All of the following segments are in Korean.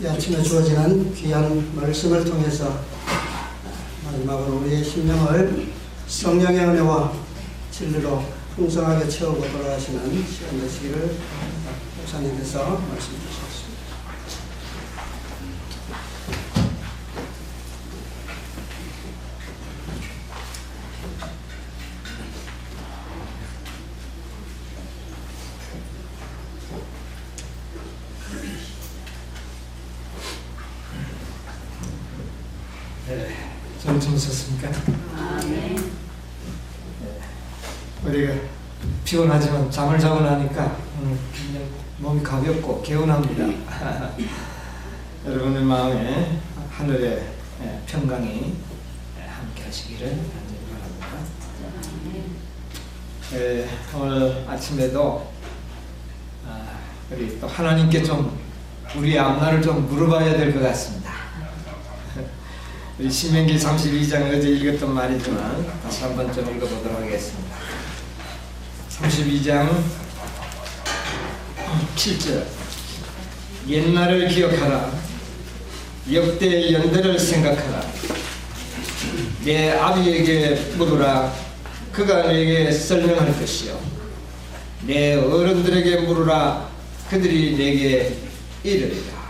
이 아침에 주어지는 귀한 말씀을 통해서 마지막으로 우리의 심령을 성령의 은혜와 진리로 풍성하게 채우고 돌아가시는 시간 되시기를 목사님께서 말씀 주셨습니다. 잘 주무셨습니까? 네. 우리가 피곤하지만 잠을 자고 나니까 굉장히 몸이 가볍고 개운합니다. 여러분의 마음에 하늘의 평강이 함께 하시기를 간절히 바랍니다. 오늘 아침에도 우리 또 하나님께 좀 우리의 앞날을 좀 물어봐야 될 것 같습니다. 우리 신명기 32장 어제 읽었던 말이지만 다시 한번 좀 읽어보도록 하겠습니다. 32장 7절 옛날을 기억하라. 역대의 연대를 생각하라. 내 아비에게 물으라. 그가 내게 설명할 것이요. 내 어른들에게 물으라. 그들이 내게 이르리라.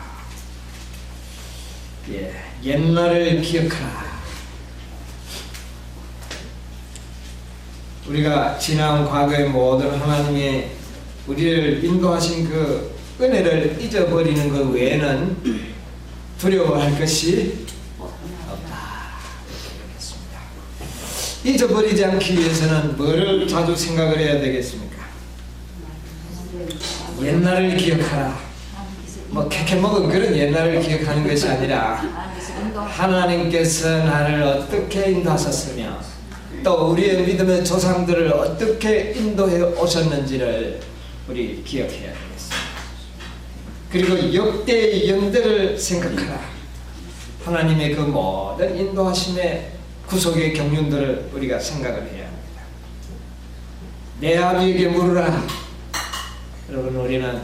옛날을 기억하라. 우리가 지난 과거의 모든 하나님의 우리를 인도하신 그 은혜를 잊어버리는 것 외에는 두려워할 것이 없다. 잊어버리지 않기 위해서는 뭐를 자주 생각을 해야 되겠습니까? 옛날을 기억하라. 뭐 캐캐 먹은 그런 옛날을 기억하는 것이 아니라 하나님께서 나를 어떻게 인도하셨으며 또 우리의 믿음의 조상들을 어떻게 인도해 오셨는지를 우리 기억해야 되겠습니다. 그리고 역대의 연대를 생각하라. 하나님의 그 모든 인도하심의 구속의 경륜들을 우리가 생각을 해야 합니다. 내 아비에게 물으라. 여러분, 우리는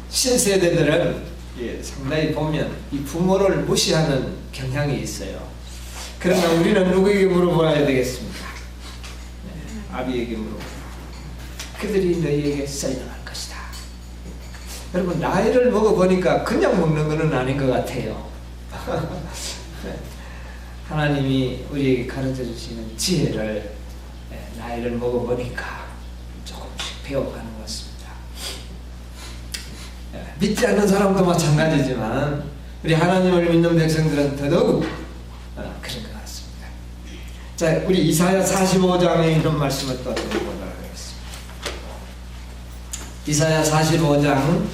신세대들은 상당히 보면 이 부모를 무시하는 경향이 있어요. 그러나 우리는 누구에게 물어봐야 되겠습니까? 아비에게 물어보라. 그들이 너희에게 설명할 것이다. 여러분, 나이를 먹어보니까 그냥 먹는 것은 아닌 것 같아요. 하나님이 우리에게 가르쳐 주시는 지혜를 나이를 먹어보니까 조금씩 배워가는 것 같습니다. 믿지 않는 사람도 마찬가지지만 우리 하나님을 믿는 백성들은 더더욱 그런 것 같습니다. 자, 우리 이사야 45장에 있는 말씀을 또 들어보도록 하겠습니다. 이사야 45장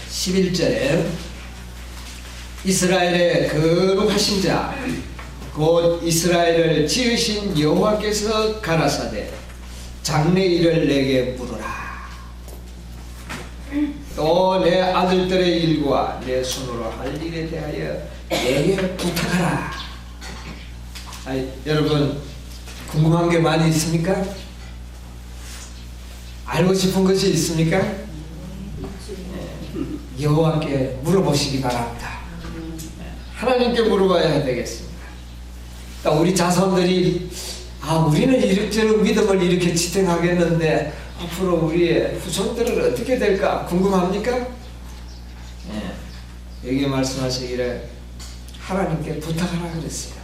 11절에 이스라엘의 거룩하신 자 곧 이스라엘을 지으신 여호와께서 가라사대 장래일을 내게 물으라. 또 내 아들들의 일과 내 손으로 할 일에 대하여 내게 부탁하라. 여러분, 궁금한 게 많이 있습니까? 알고 싶은 것이 있습니까? 여호와께 물어보시기 바랍니다. 하나님께 물어봐야 되겠습니다. 우리 자손들이 우리는 이렇게저렇게 믿음을 이렇게 지탱하겠는데 앞으로 우리의 후손들은 어떻게 될까 궁금합니까? 여기 말씀하시기를 하나님께 부탁하라 그랬어요.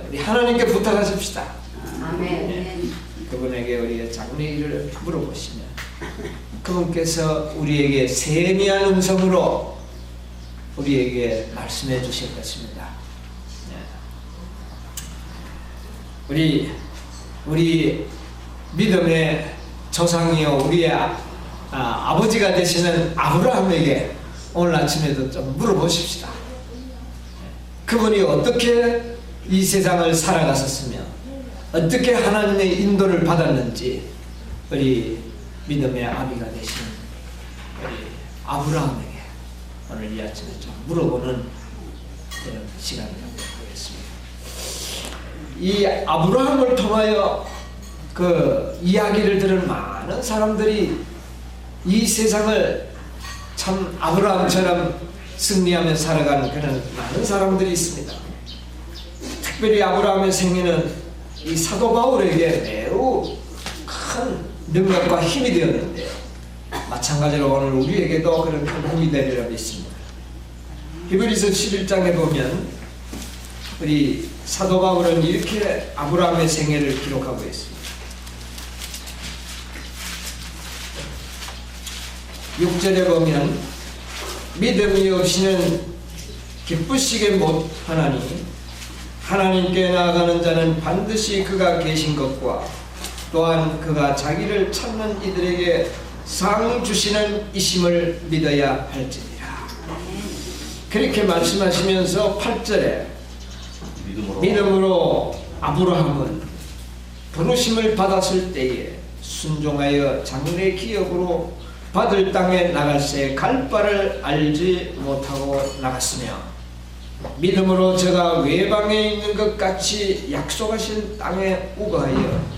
우리 하나님께 부탁하십시다. 아멘. 그분에게 우리의 장래일을 물어보시면 그분께서 우리에게 세미한 음성으로 우리에게 말씀해 주실 것입니다. 우리 믿음의 조상이요 우리의 아버지가 되시는 아브라함에게 오늘 아침에도 좀 물어보십시다. 그분이 어떻게 이 세상을 살아갔었으며 어떻게 하나님의 인도를 받았는지 우리 믿음의 아비가 되신 우리 아브라함에게 오늘 이 아침에 좀 물어보는 그런 시간이 되도록 하겠습니다. 이 아브라함을 통하여 그 이야기를 들은 많은 사람들이 이 세상을 참 아브라함처럼 승리하며 살아가는 그런 많은 사람들이 있습니다. 특별히 아브라함의 생애는 이 사도 바울에게 매우 큰 능력과 힘이 되었는데요. 마찬가지로 오늘 우리에게도 그런 큰 힘이 되리라 믿습니다. 히브리서 11장에 보면 우리 사도 바울은 이렇게 아브라함의 생애를 기록하고 있습니다. 6절에 보면 믿음이 없이는 기쁘시게 못하나니 하나님께 나아가는 자는 반드시 그가 계신 것과 또한 그가 자기를 찾는 이들에게 상 주시는 이심을 믿어야 할지니라. 그렇게 말씀하시면서 8절에 믿음으로 아브라함은 부르심을 받았을 때에 순종하여 장래 기업으로 받을 땅에 나갈새 갈 바를 알지 못하고 나갔으며 믿음으로 저가 외방에 있는 것 같이 약속하신 땅에 우거하여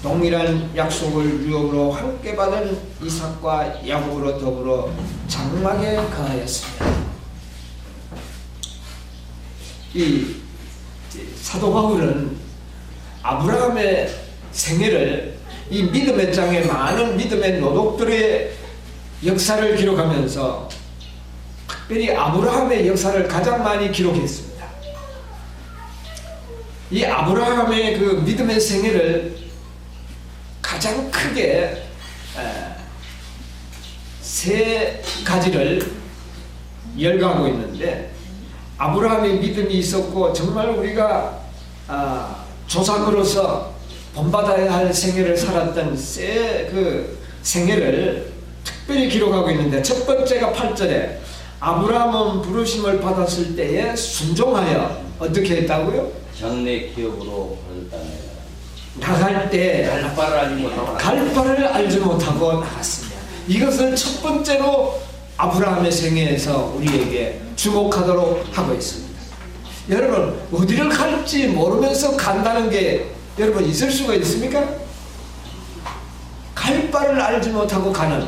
동일한 약속을 유업으로 함께 받은 이삭과 야곱으로 더불어 장막에 거하였습니다. 이 사도 바울은 아브라함의 생애를 이 믿음의 장에 많은 믿음의 노독들의 역사를 기록하면서 특별히 아브라함의 역사를 가장 많이 기록했습니다. 이 아브라함의 그 믿음의 생애를 가장 크게 세 가지를 열거하고 있는데, 아브라함의 믿음이 있었고 정말 우리가 조상으로서 본받아야 할 생애를 살았던 그 생애를 특별히 기록하고 있는데, 첫 번째가 8절에 아브라함은 부르심을 받았을 때에 순종하여 어떻게 했다고요? 장래 기업으로 받을 땅에 나갈 때 갈 바를 알지 못하고 나갔습니다. 이것을 첫 번째로 아브라함의 생애에서 우리에게 주목하도록 하고 있습니다. 여러분, 어디를 갈지 모르면서 간다는 게 여러분 있을 수가 있습니까? 갈 바를 알지 못하고 가는,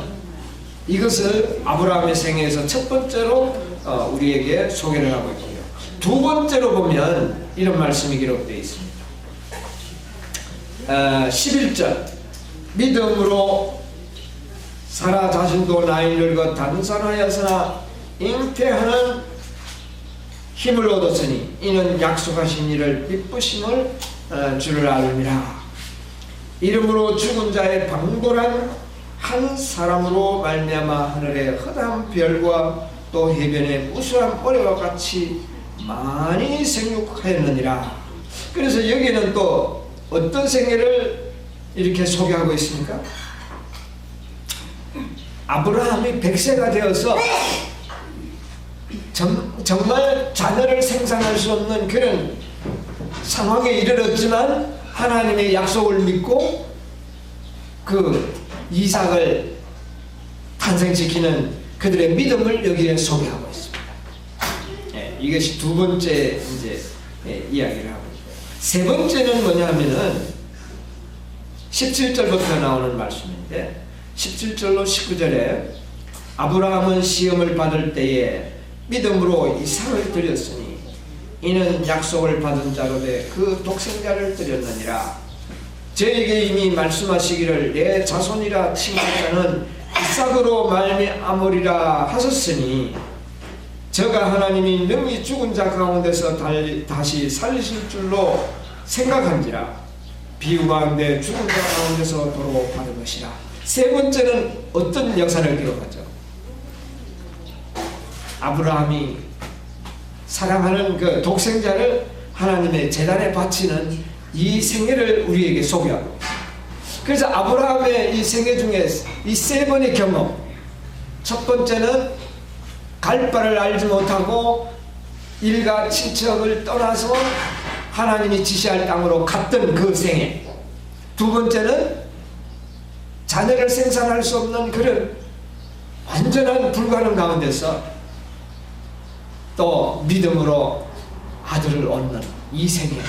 이것을 아브라함의 생애에서 첫 번째로 우리에게 소개를 하고 있고요. 두 번째로 보면 이런 말씀이 기록되어 있습니다. 11절 믿음으로 사라 자신도 나이를 늙어 단산하였으나 잉태하는 힘을 얻었으니 이는 약속하신 일을 기쁘심을 주를 알미라. 이름으로 죽은 자의 방도란 한 사람으로 말미암아 하늘의 허다한 별과 또 해변의 무수한 모래와 같이 많이 생육하였느니라. 그래서 여기는 또 어떤 생애를 이렇게 소개하고 있습니까? 아브라함이 100세가 되어서 정말 자녀를 생산할 수 없는 그런 상황에 이르렀지만 하나님의 약속을 믿고 그 이삭을 탄생시키는 그들의 믿음을 여기에 소개하고 있습니다. 이것이 두 번째 이제 이야기를 하고 있고요. 세 번째는 뭐냐면은 17절부터 나오는 말씀인데, 17절로 19절에 아브라함은 시험을 받을 때에 믿음으로 이삭을 드렸으니 이는 약속을 받은 자로 돼 그 독생자를 드렸느니라. 저에게 이미 말씀하시기를 내 자손이라 칭할 자는 이삭으로 말미암으리라 하셨으니 저가 하나님이 능히 죽은 자 가운데서 다시 살리실 줄로 생각한지라. 비유 가운데 죽은 자 가운데서 도로 받은 것이라. 세 번째는 어떤 역사를 기록하죠? 아브라함이 사랑하는 그 독생자를 하나님의 제단에 바치는 이 생애를 우리에게 소개하고, 그래서 아브라함의 이 생애 중에 이 세 번의 경험, 첫 번째는 갈 바를 알지 못하고 일가 친척을 떠나서 하나님이 지시할 땅으로 갔던 그 생애. 두 번째는 자녀를 생산할 수 없는 그런 완전한 불가능 가운데서 또 믿음으로 아들을 얻는 이 생애.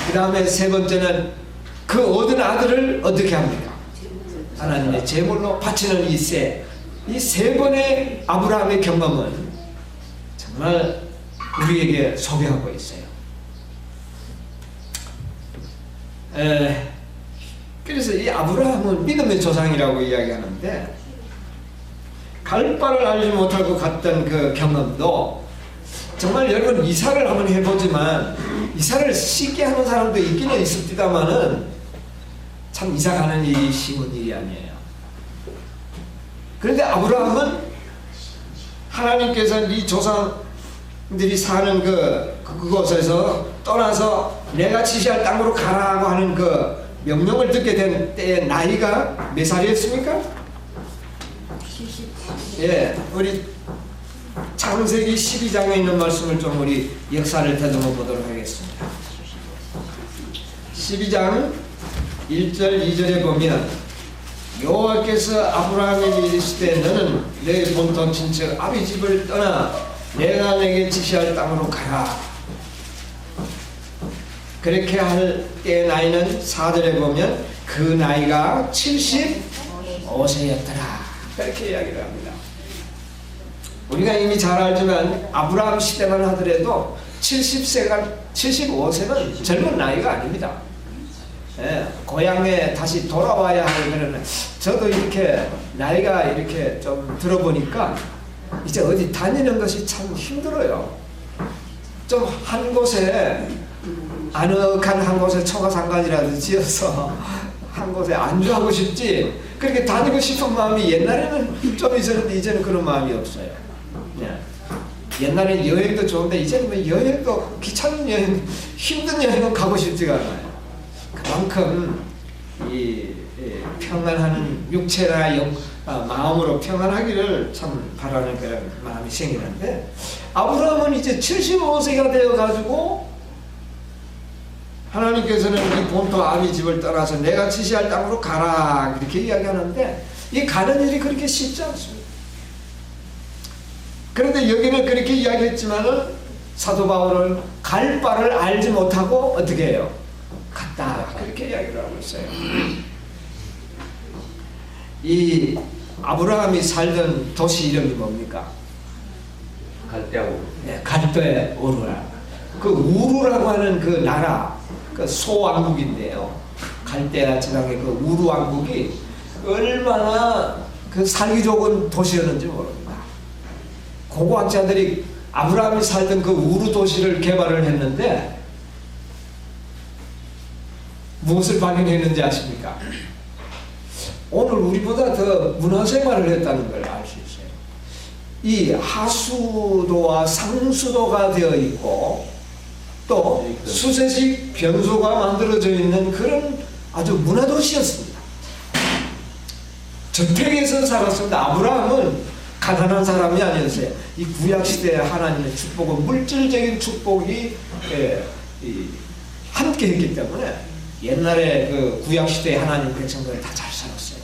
그 다음에 세 번째는 그 얻은 아들을 어떻게 합니까? 하나님의 제물로 바치는 이 세 번의 아브라함의 경험은 정말 우리에게 소개하고 있어요. 그래서 이 아브라함은 믿음의 조상이라고 이야기하는데, 갈 바를 알지 못하고 갔던 그 경험도, 정말 여러분 이사를 한번 해보지만 이사를 쉽게 하는 사람도 있기는 있습니다만은 참 이사 가는 일이 쉬운 일이 아니에요. 그런데 아브라함은 하나님께서 이 조상들이 사는 그곳에서 떠나서 내가 지시할 땅으로 가라고 하는 그 명령을 듣게 된 때에 나이가 몇 살이었습니까? 예, 우리 창세기 12장에 있는 말씀을 좀 우리 역사를 되돌아 보도록 하겠습니다. 12장 1절 2절에 보면 여호와께서 아브라함에게 이르시되 너는 내 본토 친척 아비 집을 떠나 내가 내게 지시할 땅으로 가라. 그렇게 할 때 나이는 4절에 보면 그 나이가 75세였더라. 그렇게 이야기를 합니다. 우리가 이미 잘 알지만 아브라함 시대만 하더라도 75세는 젊은 나이가 아닙니다. 예, 고향에 다시 돌아와야 하는, 저도 이렇게 나이가 이렇게 좀 들어보니까 이제 어디 다니는 것이 참 힘들어요. 좀 한 곳에 아늑한 한 곳에 초가상간이라도 지어서 한 곳에 안주하고 싶지, 그렇게 다니고 싶은 마음이 옛날에는 좀 있었는데 이제는 그런 마음이 없어요. 예. 옛날에는 여행도 좋은데 이제는 뭐 여행도 귀찮은 여행, 힘든 여행은 가고 싶지가 않아요. 그만큼 이 평안하는 육체나 마음으로 평안하기를 참 바라는 그런 마음이 생기는데, 아브라함은 이제 75세가 되어가지고 하나님께서는 이 본토 아비 집을 떠나서 내가 지시할 땅으로 가라 이렇게 이야기하는데, 이 가는 일이 그렇게 쉽지 않습니다. 그런데 여기는 그렇게 이야기했지만은 사도 바울은 갈 바를 알지 못하고 어떻게 해요? 갔다. 그렇게 이야기를 하고 있어요. 이 아브라함이 살던 도시 이름이 뭡니까? 갈대하고. 네, 갈대 우르라. 그 우르라고 하는 그 나라, 그 소왕국인데요. 갈대아 지방의 그 우르 왕국이 얼마나 그 살기 좋은 도시였는지 모릅니다. 고고학자들이 아브라함이 살던 그 우르 도시를 개발을 했는데 무엇을 발견했는지 아십니까? 오늘 우리보다 더 문화생활을 했다는 걸 알 수 있어요. 이 하수도와 상수도가 되어 있고 또 수세식 변소가 만들어져 있는 그런 아주 문화도시였습니다. 저택에서 살았습니다. 아브라함은 가난한 사람이 아니었어요. 이 구약시대의 하나님의 축복은 물질적인 축복이 함께 했기 때문에 옛날에 그 구약시대의 하나님 백성들이 다 잘 살았어요.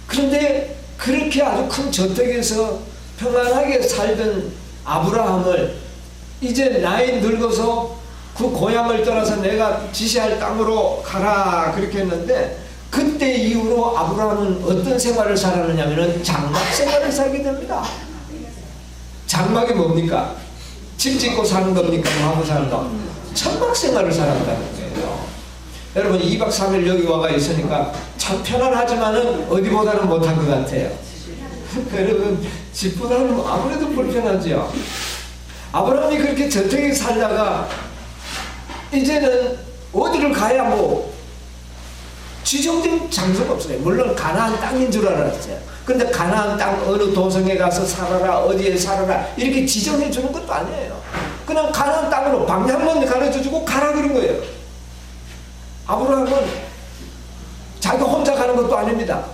그런데 그렇게 아주 큰 저택에서 평안하게 살던 아브라함을 이제 나이 늙어서 그 고향을 떠나서 내가 지시할 땅으로 가라 그렇게 했는데, 그때 이후로 아브라함은 어떤 생활을 살았느냐면은 장막 생활을 살게 됩니다. 장막이 뭡니까? 집 짓고 사는 겁니까? 뭐 하고 사는 거? 천막 생활을 살았다는 거예요. 여러분 2박 3일 여기 와가 있으니까 참 편안하지만은 어디보다는 못한 것 같아요. 여러분 집보다는 아무래도 불편하죠. 아브라함이 그렇게 저택에 살다가 이제는 어디를 가야 뭐 지정된 장소가 없어요. 물론 가나안 땅인 줄 알았어요. 근데 가나안 땅 어느 도성에 가서 살아라, 어디에 살아라 이렇게 지정해 주는 것도 아니에요. 그냥 가나안 땅으로 방향만 가르쳐주고 가라 그런 거예요. 아브라함은 자기가 혼자 가는 것도 아닙니다.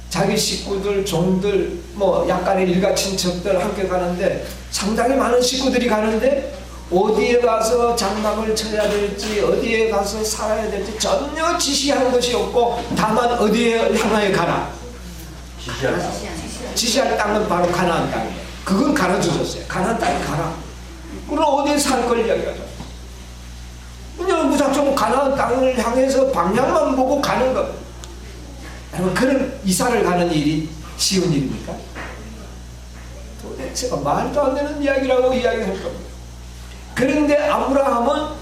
자기 식구들, 종들, 뭐 약간의 일가 친척들 함께 가는데 상당히 많은 식구들이 가는데 어디에 가서 장막을 쳐야 될지 어디에 가서 살아야 될지 전혀 지시하는 것이 없고 다만 어디에 향하여 가라. 지시할 땅은 바로 가나안 땅이에요. 그건 가르쳐줬어요. 가나안 땅에 가라. 그럼 어디에 살 걸 이야기하죠. 그냥 좀 가나안 땅을 향해서 방향만 보고 가는 것. 여러분, 그런 이사를 가는 일이 쉬운 일입니까? 도대체가 말도 안 되는 이야기라고 이야기할 겁니다. 그런데 아브라함은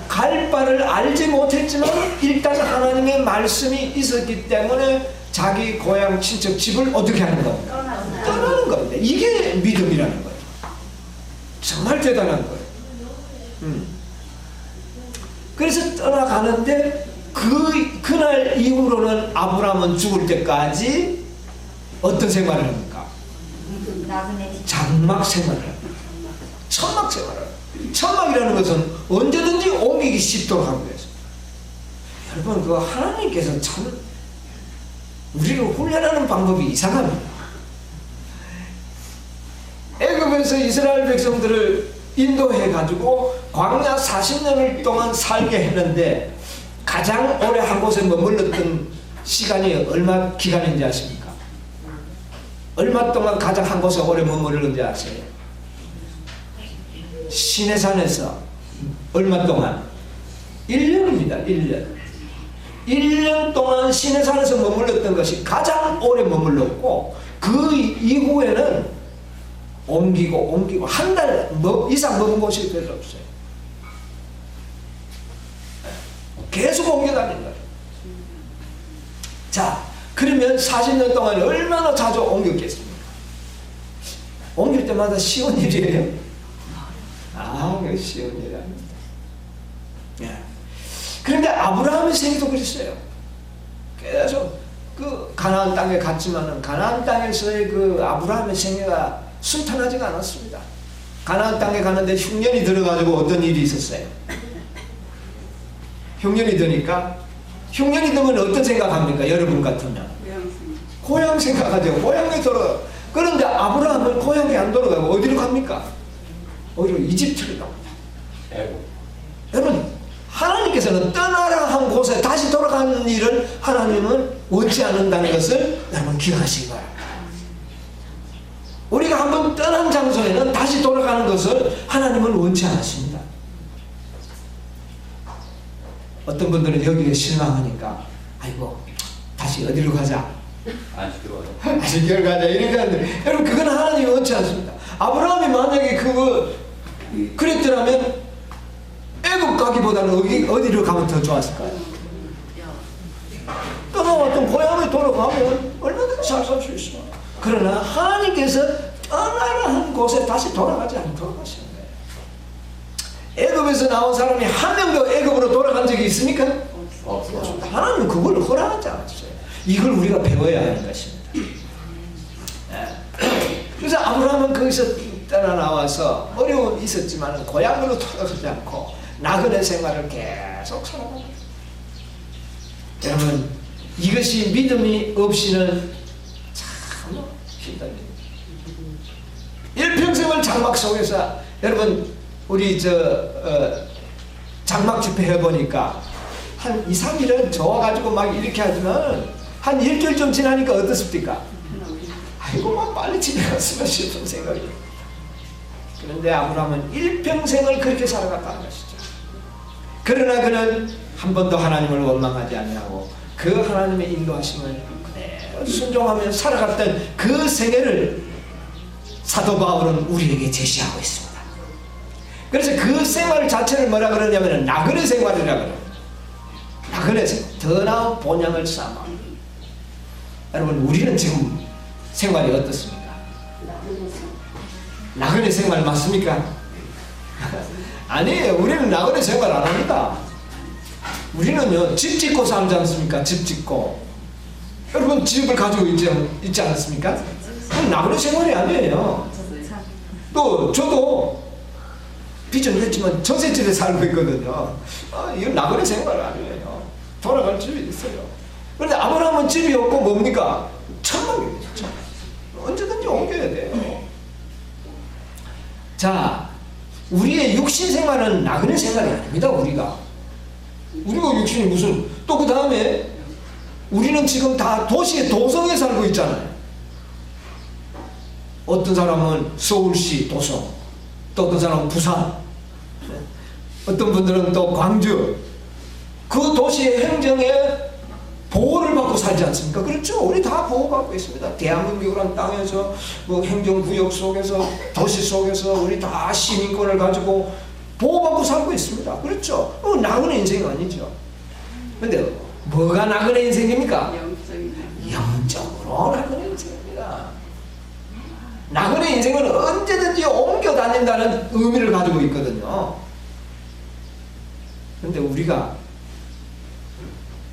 갈 바를 알지 못했지만 일단 하나님의 말씀이 있었기 때문에 자기 고향 친척 집을 어떻게 하는 겁니까? 떠나는 겁니다. 이게 믿음이라는 거예요. 정말 대단한 거예요. 그래서 떠나가는데 그날 이후로는 아브라함은 죽을 때까지 어떤 생활을 합니까? 장막 생활을 합니다. 천막 생활을 합니다. 천막이라는 것은 언제든지 옮기기 쉽도록 하고 있어요. 여러분, 그 하나님께서 참 우리를 훈련하는 방법이 이상합니다. 애굽에서 이스라엘 백성들을 인도해 가지고 광야 40년을 동안 살게 했는데 가장 오래 한 곳에 머물렀던 시간이 얼마 기간인지 아십니까? 얼마 동안 가장 한 곳에 오래 머물렀는지 아세요? 시내산에서 얼마 동안? 1년입니다. 1년. 1년 동안 시내산에서 머물렀던 것이 가장 오래 머물렀고, 그 이후에는 옮기고 한 달 이상 머문 곳이 별로 없어요. 계속 옮겨 다닌 거예요. 자, 그러면 40년 동안 얼마나 자주 옮겼겠습니까? 옮길 때마다 쉬운 일이에요? 그게 쉬운 일이 아닙니다. 예. 그런데 아브라함의 생애도 그랬어요. 계속 그 가나안 땅에 갔지만은 가나안 땅에서의 그 아브라함의 생애가 순탄하지가 않았습니다. 가나안 땅에 가는데 흉년이 들어가지고 어떤 일이 있었어요? 흉년이 드니까, 흉년이 들면 어떤 생각합니까? 여러분 같으면 고향 생각하죠. 고향에 돌아가. 그런데 아브라함은 고향에 안 돌아가고 어디로 갑니까? 오히려 이집트로 갑니다. 여러분, 하나님께서는 떠나라 한 곳에 다시 돌아가는 일을 하나님은 원치 않는다는 것을 여러분 기억하시기 바랍니다. 우리가 한번 떠난 장소에는 다시 돌아가는 것을 하나님은 원치 않으십니다. 어떤 분들은 여기에 실망하니까 아이고 다시 어디로 가자, 안식교로 가자 이렇게 하는데, 여러분 그건 하나님이 원치 않습니다. 아브라함이 만약에 그랬더라면 애굽 가기보다는 어디로 가면 더 좋았을까요? 떠나왔던 고향에 돌아가면 얼마든지 잘 살 수 있어요. 그러나 하나님께서 떠나라 한 곳에 다시 돌아가지 않도록 하시는 거예요. 애굽에서 나온 사람이 한 명도 애굽으로 돌아간 적이 있습니까? 없습니다. 하나님은 그걸 허락하지 않았어요. 이걸 우리가 배워야 하는 것입니다. 그래서 아브라함은 거기서 떠나 나와서 어려움이 있었지만 고향으로 돌아가지 않고 나그네 생활을 계속 살아갑니다. 여러분, 이것이 믿음이 없이는 참 힘듭니다. 일평생을 장막 속에서, 여러분 우리 장막 집회 해보니까 한 2, 3일은 좋아가지고 막 이렇게 하지만 한 일주일 좀 지나니까 어떻습니까? 아이고 막 빨리 집에 갔으면 싶은 생각이. 그런데 아브라함은 일평생을 그렇게 살아갔다는 것이죠. 그러나 그는 한 번도 하나님을 원망하지 아니하고 그 하나님의 인도하심을 그대로 순종하며 살아갔던 그 생애를 사도 바울은 우리에게 제시하고 있습니다. 그래서 그 생활 자체를 뭐라 그러냐면 나그네 생활이라 그래요. 나그네 생활, 더 나은 본향을 삼아. 여러분, 우리는 지금 생활이 어떻습니까? 나그네 생활 맞습니까? 아니에요. 우리는 나그네 생활 안 합니다. 우리는요, 집 짓고 살지 않습니까? 집 짓고. 여러분, 집을 가지고 있지 않습니까? 그건 나그네 생활이 아니에요. 또, 저도 빚은 했지만 전세집에 살고 있거든요. 이건 나그네 생활 아니에요. 돌아갈 집이 있어요. 그런데 아브라함은 집이 없고 뭡니까? 천막입니다. 천막. 언제든지 옮겨야 돼요. 자, 우리의 육신 생활은 나그네 생활이 아닙니다. 우리가 육신이 무슨, 또 그 다음에 우리는 지금 다 도시의 도성에 살고 있잖아요. 어떤 사람은 서울시 도성, 또 어떤 사람은 부산, 어떤 분들은 또 광주, 그 도시의 행정에 보호를 받고 살지 않습니까? 그렇죠? 우리 다 보호받고 있습니다. 대한민국이라는 땅에서 뭐 행정구역 속에서 도시 속에서 우리 다 시민권을 가지고 보호받고 살고 있습니다. 그렇죠? 나그네 인생 아니죠. 근데 뭐가 나그네 인생입니까? 영적으로 나그네 인생입니다. 나그네 인생은 언제든지 옮겨 다닌다는 의미를 가지고 있거든요. 근데 우리가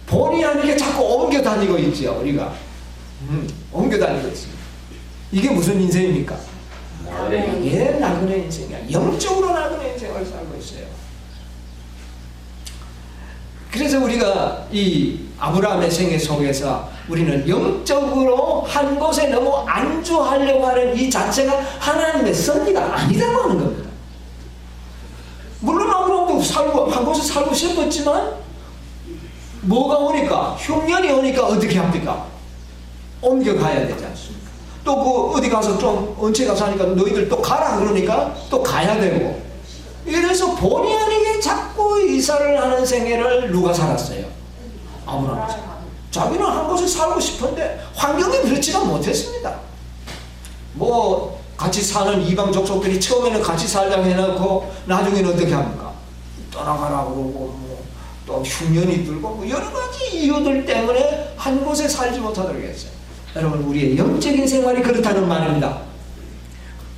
본의 아니게 자꾸 옮겨 다니고 있죠. 우리가 옮겨 다니고 있습니다. 이게 무슨 인생입니까? 이게 나그네 인생이야. 영적으로 나그네 인생을 살고 있어요. 그래서 우리가 이 아브라함의 생애 속에서 우리는 영적으로 한 곳에 너무 안주하려고 하는 이 자체가 하나님의 섭리가 아니라고 하는 겁니다. 물론 아브라함도 살고 한 곳에 살고 싶었지만 뭐가 오니까, 흉년이 오니까 어떻게 합니까? 옮겨가야 되지 않습니까? 또 그 어디 가서 좀 언체가 사니까 너희들 또 가라 그러니까 또 가야 되고, 이래서 본의 아니게 자꾸 이사를 하는 생애를 누가 살았어요? 아브라함이. 자기는 한 곳에 살고 싶은데 환경이 그렇지가 못했습니다. 뭐 같이 사는 이방 족속들이 처음에는 같이 살자고 해놓고 나중에는 어떻게 합니까? 떠나가라고 그러고 또 흉년이 들고 뭐 여러 가지 이유들 때문에 한 곳에 살지 못하도록 했어요. 여러분, 우리의 영적인 생활이 그렇다는 말입니다.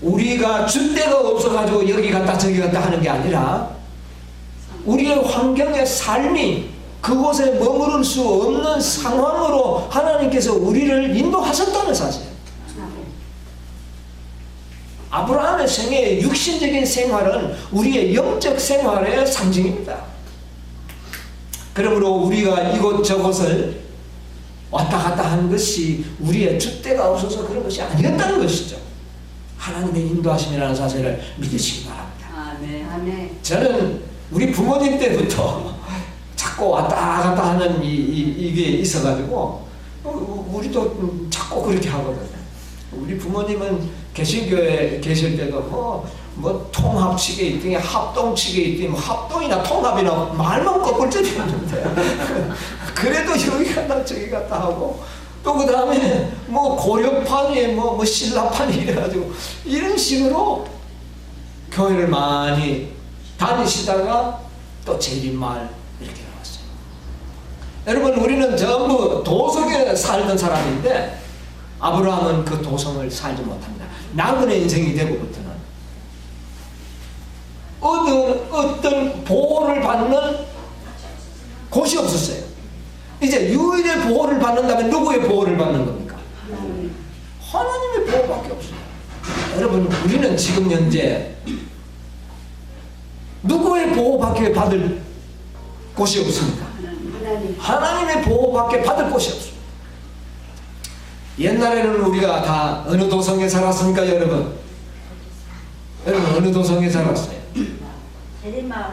우리가 줏대가 없어가지고 여기 갔다 저기 갔다 하는 게 아니라 우리의 환경의 삶이 그곳에 머무를 수 없는 상황으로 하나님께서 우리를 인도하셨다는 사실. 아브라함의 생애의 육신적인 생활은 우리의 영적 생활의 상징입니다. 그러므로 우리가 이곳저곳을 왔다 갔다 하는 것이 우리의 줏대가 없어서 그런 것이 아니었다는 것이죠. 하나님의 인도하심이라는 사실을 믿으시기 바랍니다. 아멘. 저는 우리 부모님 때부터 자꾸 왔다 갔다 하는 이게 있어가지고 우리도 자꾸 그렇게 하거든요. 우리 부모님은 개신교에 계실 때도 뭐 통합치게 있더니 합동치게 있더니 뭐 합동이나 통합이나 말만 꺾을때였는데 그래도 여기 갔다 저기 갔다 하고 또 그 다음에 뭐 고려판이 뭐 신라판이 이래가지고 이런 식으로 교회를 많이 다니시다가 또 재림마을 이렇게 나왔어요. 여러분, 우리는 전부 도성에 살던 사람인데 아브라함은 그 도성을 살지 못합니다. 나그네 인생이 되고부터는 어떤 보호를 받는 곳이 없었어요. 이제 유일의 보호를 받는다면 누구의 보호를 받는 겁니까? 하나님의 보호밖에 없어요. 여러분, 우리는 지금 현재 누구의 보호밖에 받을 곳이 없습니까? 하나님의 보호밖에 받을 곳이 없습니다. 옛날에는 우리가 다 어느 도성에 살았습니까, 여러분? 여러분, 어느 도성에 살았어요? 재림마을.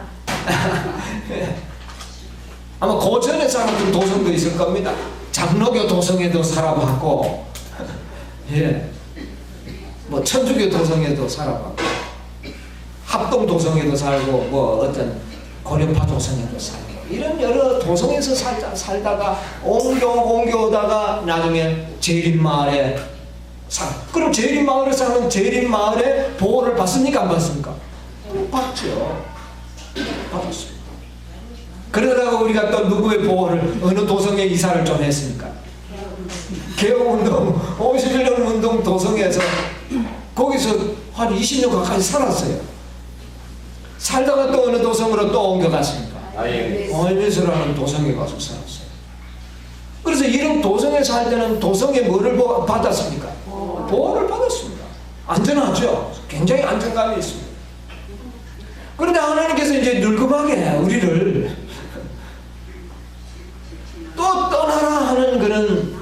아마 고전에 살았던 도성도 있을 겁니다. 장로교 도성에도 살아봤고, 예, 뭐 천주교 도성에도 살아봤고, 합동 도성에도 살고, 뭐 어떤 고려파 도성에도 살고, 이런 여러 도성에서 살다가 옮겨오다가 나중에 재림마을에 그럼 재림마을에 사는 재림마을에 보호를 받습니까, 안 받습니까? 받죠. 받았습니다. 그러다가 우리가 또 누구의 보호를 어느 도성에 이사를 좀 했습니까? 개혁운동 51년 운동 도성에서 거기서 한 20년 가까이 살았어요. 살다가 또 어느 도성으로 또 옮겨갔습니까? 어미스라는 도성에 가서 살았어요. 그래서 이런 도성에 살 때는 도성에 뭐를 받았습니까? 보호를 받았습니다. 안전하죠. 굉장히 안정감이 있습니다. 그런데 하나님께서 이제 늙음하게 우리를 또 떠나라 하는 그런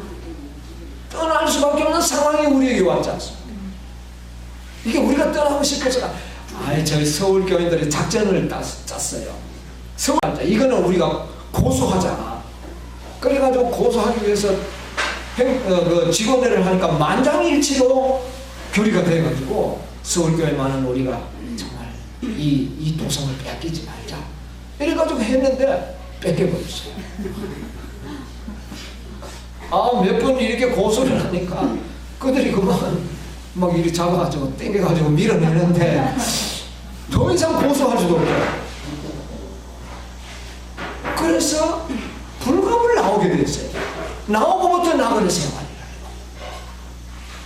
떠날 수밖에 없는 상황이 우리에게 왔지 않습니까? 이게 우리가 떠나고 싶어서가 저희 서울 교인들이 작전을 짰어요. 서울 이거는 우리가 고소하자. 그래가지고 고소하기 위해서 그 직원회를 하니까 만장일치로 교리가 돼가지고 서울교회 많은 우리가 정말 이 도성을 빼앗기지 말자. 이래가지고 했는데 뺏겨버렸어요. 몇 번 이렇게 고소를 하니까 그들이 그만 막 이렇게 잡아가지고 땡겨가지고 밀어내는데 더 이상 고소할 수도 없어요. 그래서 불감을 나오게 됐어요. 나오고부터 나그네 생활이에요.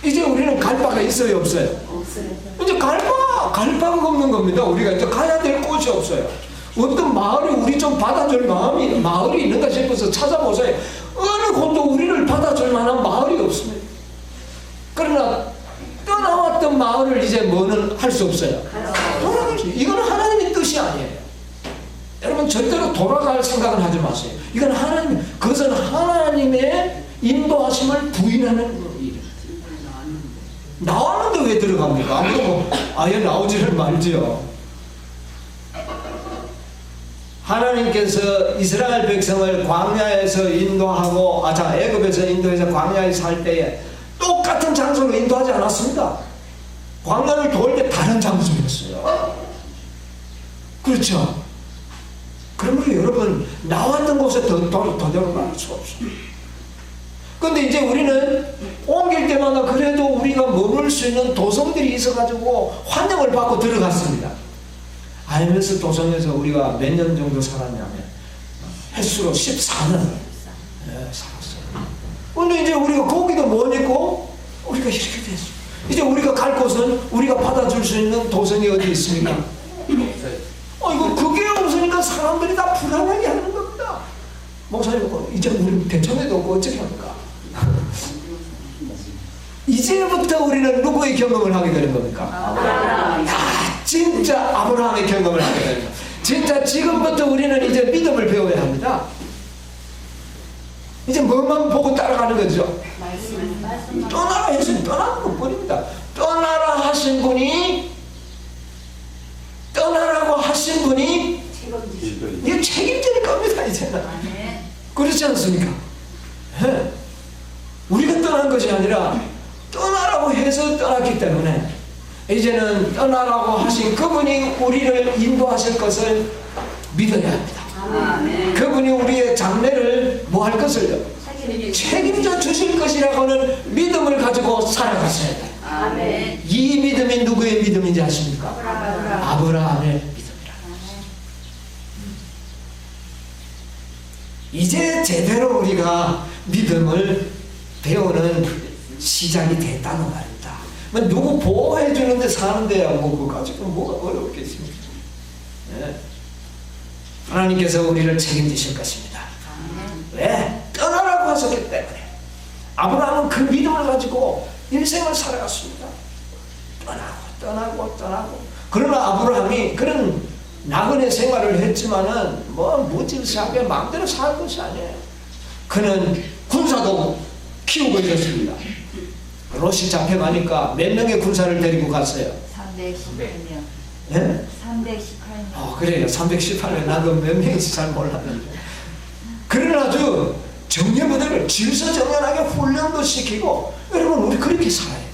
이제 우리는 갈 바가 있어요, 없어요? 없어요. 이제 갈 바가 없는 겁니다. 우리가 이제 가야 될 곳이 없어요. 어떤 마을이 우리 좀 받아줄 마을이 있는가 싶어서 찾아보세요. 어느 곳도 우리를 받아줄 만한 마을이 없습니다. 그러나 떠나왔던 마을을 이제 뭐는 할 수 없어요. 이건 하나님의 뜻이 아니에요. 여러분 절대로 돌아갈 생각은 하지 마세요. 이건 그것은 하나님의 인도하심을 부인하는 일이에요. 나왔는데 왜 들어갑니까? 아무도 아예 나오지를 말지요. 하나님께서 이스라엘 백성을 광야에서 인도하고 애굽에서 인도해서 광야에 살 때에 똑같은 장소로 인도하지 않았습니다. 광야를 돌 때 다른 장소였어요. 그렇죠? 그러므로 여러분 나왔던 곳에 더 들어갈 수 없어요. 그런데 이제 우리는 옮길 때마다 그래도 우리가 머물 수 있는 도성들이 있어가지고 환영을 받고 들어갔습니다. 알면서 도성에서 우리가 몇 년 정도 살았냐면 횟수로 14년 살았어요. 근데 이제 우리가 거기도 못 있고 우리가 이렇게 됐어요. 이제 우리가 갈 곳은 우리가 받아줄 수 있는 도성이 어디 있습니까? 이거 그게 없으니까 사람들이 다 불안하게 하는 겁니다. 목사님 이제 우리 대청에도 없고 어떻게 합니까? 이제부터 우리는 누구의 경험을 하게 되는 겁니까? 진짜 아브라함의 경험을 하게 되는 겁니다. 진짜 지금부터 우리는 이제 믿음을 배워야 합니다. 이제 뭐만 보고 따라가는 거죠. 떠나라 했으니 떠나는 것뿐입니다. 떠나라 하신 분이 떠나라고 하신 분이 이게 책임질 겁니다. 이제는 그렇지 않습니까? 네. 우리가 떠난 것이 아니라 떠나라고 해서 떠났기 때문에 이제는 떠나라고 하신 그분이 우리를 인도하실 것을 믿어야 합니다. 아멘. 그분이 우리의 장래를 뭐 할 것을요? 책임져 주실 것이라고는 믿음을 가지고 살아갔어야 돼요. 아멘. 이 믿음이 누구의 믿음인지 아십니까? 아브라함의 믿음이라. 이제 제대로 우리가 믿음을 배우는 시작이 됐다는 말입니다. 누구 보호해 주는데 사는데야 뭐 그거 가지고 뭐가 어렵겠습니까? 네. 하나님께서 우리를 책임지실 것입니다. 왜? 떠나라고 하셨기 때문에. 아브라함은 그 믿음을 가지고 인생을 살아갔습니다. 떠나고. 그러나 아브라함이 그런 나그네 생활을 했지만은 무질서하게 마음대로 살 것이 아니에요. 그는 군사도 키우고 있었습니다. 롯이 잡혀가니까 몇 명의 군사를 데리고 갔어요? 318명. 예? 318명. 그래요. 318명. 나도 몇 명인지 잘 몰랐는데. 그런 아주 정예부대를 질서정연하게 훈련도 시키고, 여러분 우리 그렇게 살아야 돼요.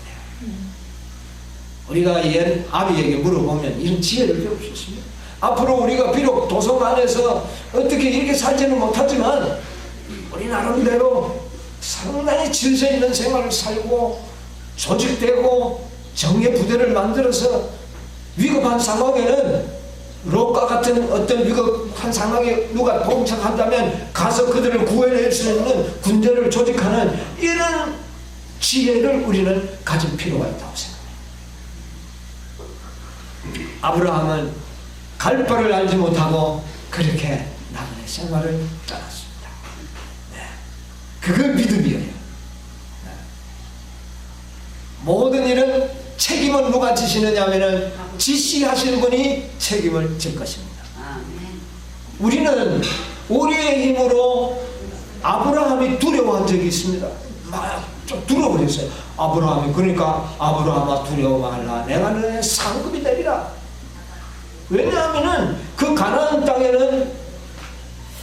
우리가 옛 아비에게 물어보면 이런 지혜를 배울 수 있습니다. 앞으로 우리가 비록 도성 안에서 어떻게 이렇게 살지는 못하지만 우리 나름대로 상당히 질서 있는 생활을 살고 조직되고 정예부대를 만들어서 위급한 상황에는 롯과 같은 어떤 위급한 상황에 누가 봉착한다면 가서 그들을 구해낼 수 있는 군대를 조직하는 이런 지혜를 우리는 가질 필요가 있다고 생각합니다. 아브라함은 갈 바를 알지 못하고 그렇게 나그네 생활을 떠났습니다. 네. 그거 믿음이에요. 네. 모든 일은 책임은 누가 지시느냐 하면은 지시하시는 분이 책임을 질 것입니다. 우리는 우리의 힘으로 아브라함이 두려워한 적이 있습니다. 좀 두려워했어요. 아브라함이. 그러니까 아브라함아 두려워 말라. 내가 너의 상급이 되리라. 왜냐하면은 그 가나안 땅에는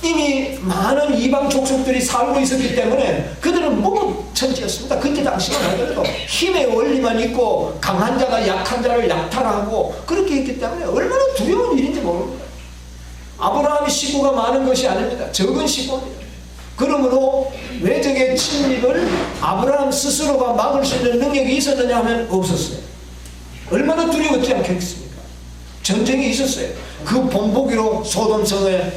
이미 많은 이방 족속들이 살고 있었기 때문에 그들은 모국천지였습니다. 그때 당시만 하더라도 힘의 원리만 있고 강한 자가 약한 자를 약탈하고 그렇게 했기 때문에 얼마나 두려운 일인지 모릅니다. 아브라함이 식구가 많은 것이 아닙니다. 적은 식구입니다. 그러므로 외적의 침입을 아브라함 스스로가 막을 수 있는 능력이 있었느냐 하면 없었어요. 얼마나 두려웠지 않겠습니까? 전쟁이 있었어요. 그 본보기로 소돔성에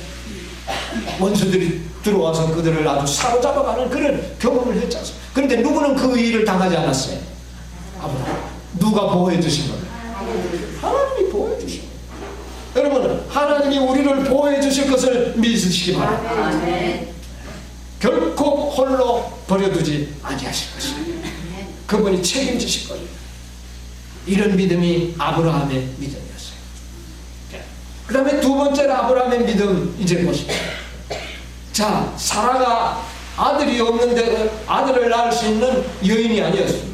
원수들이 들어와서 그들을 아주 사로잡아가는 그런 경험을 했지 않습니까? 그런데 누구는 그 일을 당하지 않았어요? 아브라함. 누가 보호해 주신 거예요? 하나님이 보호해 주신 거예요. 여러분, 하나님이 우리를 보호해 주실 것을 믿으시기 바랍니다. 결코 홀로 버려두지 아니하실 것입니다. 그분이 책임지실 겁니다. 이런 믿음이 아브라함의 믿음이었어요. 그 다음에 두 번째로 아브라함의 믿음 이제 보십시오. 자, 사라가 아들이 없는데 아들을 낳을 수 있는 여인이 아니었습니다.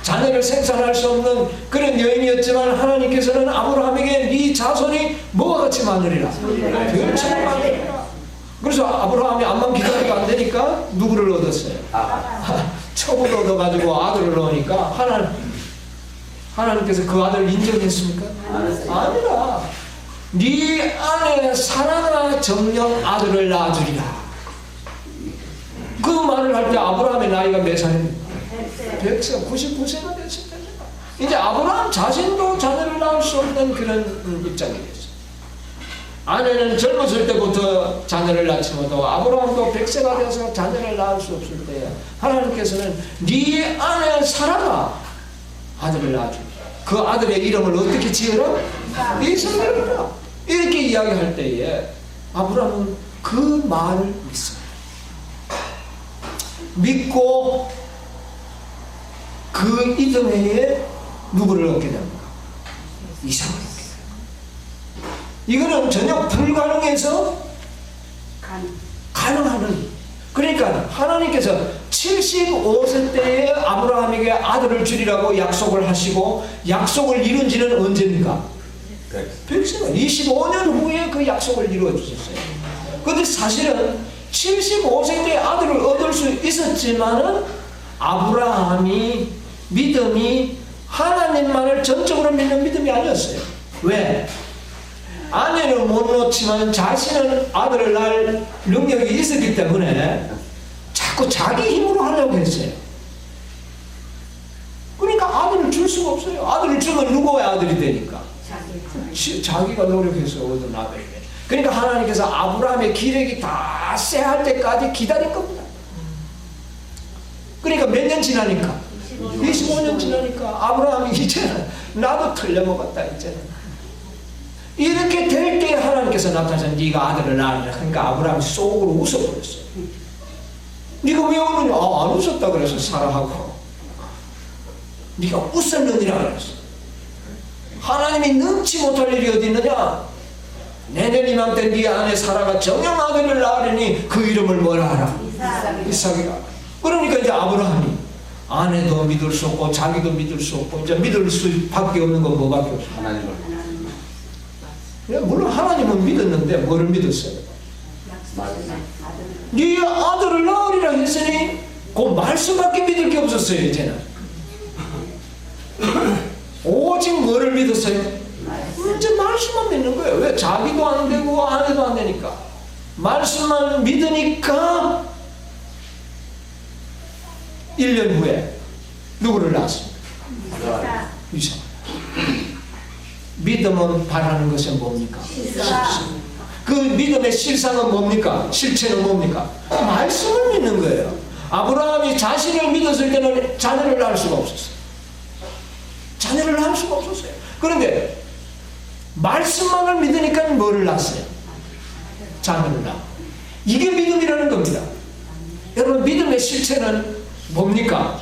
자녀를 생산할 수 없는 그런 여인이었지만 하나님께서는 아브라함에게 네 자손이 뭐와 같이 많으리라. 별처럼 많으리라. 그래서 아브라함이 암만 기다려도 안 되니까 누구를 얻었어요? 첩을 얻어가지고 아들을 넣으니까 하나님께서 그 아들을 인정했습니까? 아니라 네 아내 사라가 정녕 아들을 낳아주리라. 그 말을 할 때 아브라함의 나이가 몇 살입니까? 100세, 99세가 됐을 때입니다. 이제 아브라함 자신도 자녀를 낳을 수 없는 그런 입장이 됐어요. 아내는 젊었을 때부터 자녀를 낳지 못하고 아브라함도 100세가 되어서 자녀를 낳을 수 없을 때 하나님께서는 네 아내 사라가 아들을 낳아줍니다. 그 아들의 이름을 어떻게 지으라? 이스마엘이라. 이렇게 이야기할 때에 아브라함은 그 말을 믿습니다. 믿고 그 이듬해에 누구를 얻게 됩니까? 이삭을 얻게 됩니다. 이거는 전혀 불가능해서 가능하는. 그러니까 하나님께서 75세 때에 아브라함에게 아들을 주리라고 약속을 하시고 약속을 이룬 지는 언제입니까? 100세가 25년 후에 그 약속을 이루어 주셨어요. 그런데 사실은 75세 때 아들을 얻을 수 있었지만은 아브라함이 믿음이 하나님만을 전적으로 믿는 믿음이 아니었어요. 왜? 아내는 못 놓지만 자신은 아들을 낳을 능력이 있었기 때문에 자꾸 자기 힘으로 하려고 했어요. 그러니까 아들을 줄 수가 없어요. 아들을 주면 누구의 아들이 되니까? 자기가 노력해서 얻은 아들이. 그러니까 하나님께서 아브라함의 기력이 다 쎄할 때까지 기다린 겁니다. 그러니까 몇 년 지나니까? 25년 지나니까 아브라함이 이제는 나도 틀려먹었다 이제는. 이렇게 될 때 하나님께서 나타나서 네가 아들을 낳으라. 그러니까 아브라함이 속으로 웃어버렸어요. 네가 왜 우느냐? 안 웃었다 그래서 사라하고. 네가 웃었느니라 그랬어. 하나님이 능치 못할 일이 어디 있느냐? 내년 이맘때 네 아내 사라가 정녕 아들을 낳으려니 그 이름을 뭐라 하라? 이삭이라. 그러니까 이제 아브라함이 아내도 믿을 수 없고 자기도 믿을 수 없고 이제 믿을 수밖에 없는 건 뭐밖에 없어? 하나님을. 물론 하나님은 믿었는데 뭐를 믿었어요? 네 아들을 낳으리라 했으니 그 말씀밖에 믿을 게 없었어요. 이제는 오직 뭐를 믿었어요? 이제 말씀만 믿는 거예요. 왜? 자기도 안 되고 아내도 안 되니까 말씀만 믿으니까 1년 후에 누구를 낳았습니까? 이삭. 믿음은 바라는 것은 뭡니까? 그 믿음의 실상은 뭡니까? 실체는 뭡니까? 말씀을 믿는 거예요. 아브라함이 자신을 믿었을 때는 자녀를 낳을 수가 없었어요. 자녀를 낳을 수가 없었어요. 그런데 말씀만을 믿으니까 뭐를 낳았어요? 자녀를 낳아. 이게 믿음이라는 겁니다. 여러분, 믿음의 실체는 뭡니까?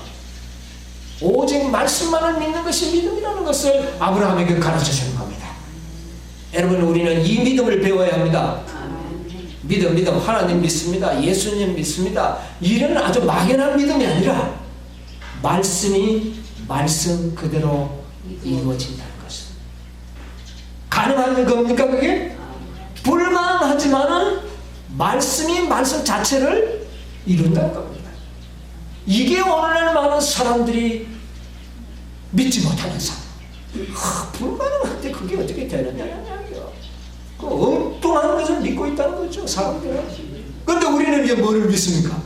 오직 말씀만을 믿는 것이 믿음이라는 것을 아브라함에게 가르쳐주는 겁니다. 여러분, 우리는 이 믿음을 배워야 합니다. 믿음, 하나님 믿습니다. 예수님 믿습니다. 이런 아주 막연한 믿음이 아니라 말씀이 말씀 그대로 이루어진다는 것입니다. 가능한 겁니까 그게? 불가능하지만은 말씀이 말씀 자체를 이룬다는 겁니다. 이게 오늘날 많은 사람들이 믿지 못하는 삶. 불가능한데 그게 어떻게 되느냐는 이야기요. 그 엉뚱한 것을 믿고 있다는 거죠, 사람들은. 그런데 우리는 이제 뭐를 믿습니까?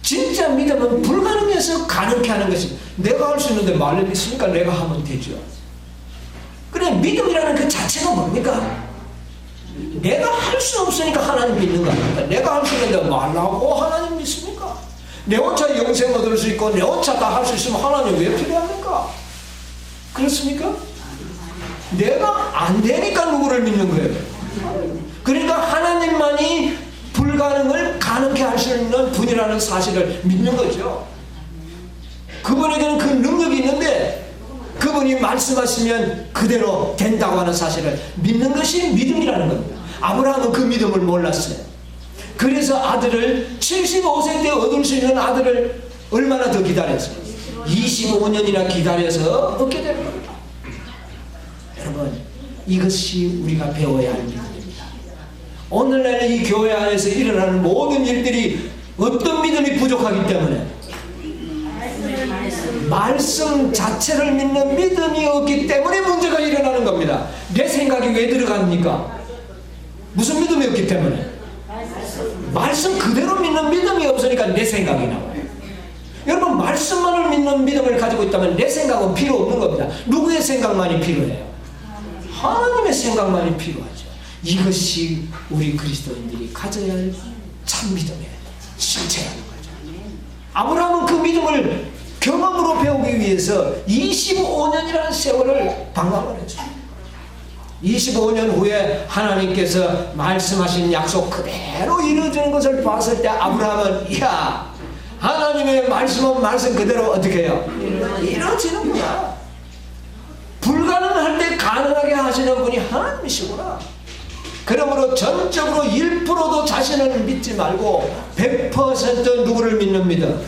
진짜 믿음은 불가능해서 가능케 하는 것입니다. 내가 할 수 있는데 말을 믿습니까? 내가 하면 되죠. 그래, 믿음이라는 그 자체가 뭡니까? 내가 할 수 없으니까 하나님 믿는 거 아닙니까? 내가 할 수 있는데 말라고 하나님 믿습니까? 내 혼자 영생 얻을 수 있고 내 혼자 다 할 수 있으면 하나님 왜 필요합니까? 그렇습니까? 내가 안 되니까 누구를 믿는 거예요? 그러니까 하나님만이 불가능을 가능케 할 수 있는 분이라는 사실을 믿는 거죠. 그분에게는 그 능력이 있는데 그분이 말씀하시면 그대로 된다고 하는 사실을 믿는 것이 믿음이라는 겁니다. 아브라함은 그 믿음을 몰랐어요. 그래서 아들을 75세 때 얻을 수 있는 아들을 얼마나 더 기다렸어요? 25년이나 기다려서 얻게 되는 겁니다. 여러분, 이것이 우리가 배워야 할 믿음입니다. 오늘날 이 교회 안에서 일어나는 모든 일들이 어떤 믿음이 부족하기 때문에 말씀 자체를 믿는 믿음이 없기 때문에 문제가 일어나는 겁니다. 내 생각이 왜 들어갑니까? 무슨 믿음이 없기 때문에? 말씀 그대로 믿는 믿음이 없으니까 내 생각이 나와요. 여러분, 말씀만을 믿는 믿음을 가지고 있다면 내 생각은 필요 없는 겁니다. 누구의 생각만이 필요해요? 하나님의 생각만이 필요하죠. 이것이 우리 그리스도인들이 가져야 할 참 믿음의 실체라는 거죠. 아브라함은 그 믿음을 경험으로 배우기 위해서 25년이라는 세월을 방황을 했어요. 25년 후에 하나님께서 말씀하신 약속 그대로 이루어지는 것을 봤을 때 아브라함은 이야, 하나님의 말씀은 말씀 그대로 어떻게 해요? 이루어지는구나. 불가능할 때 가능하게 하시는 분이 하나님이시구나. 그러므로 전적으로 1%도 자신을 믿지 말고 100% 누구를 믿는 믿음?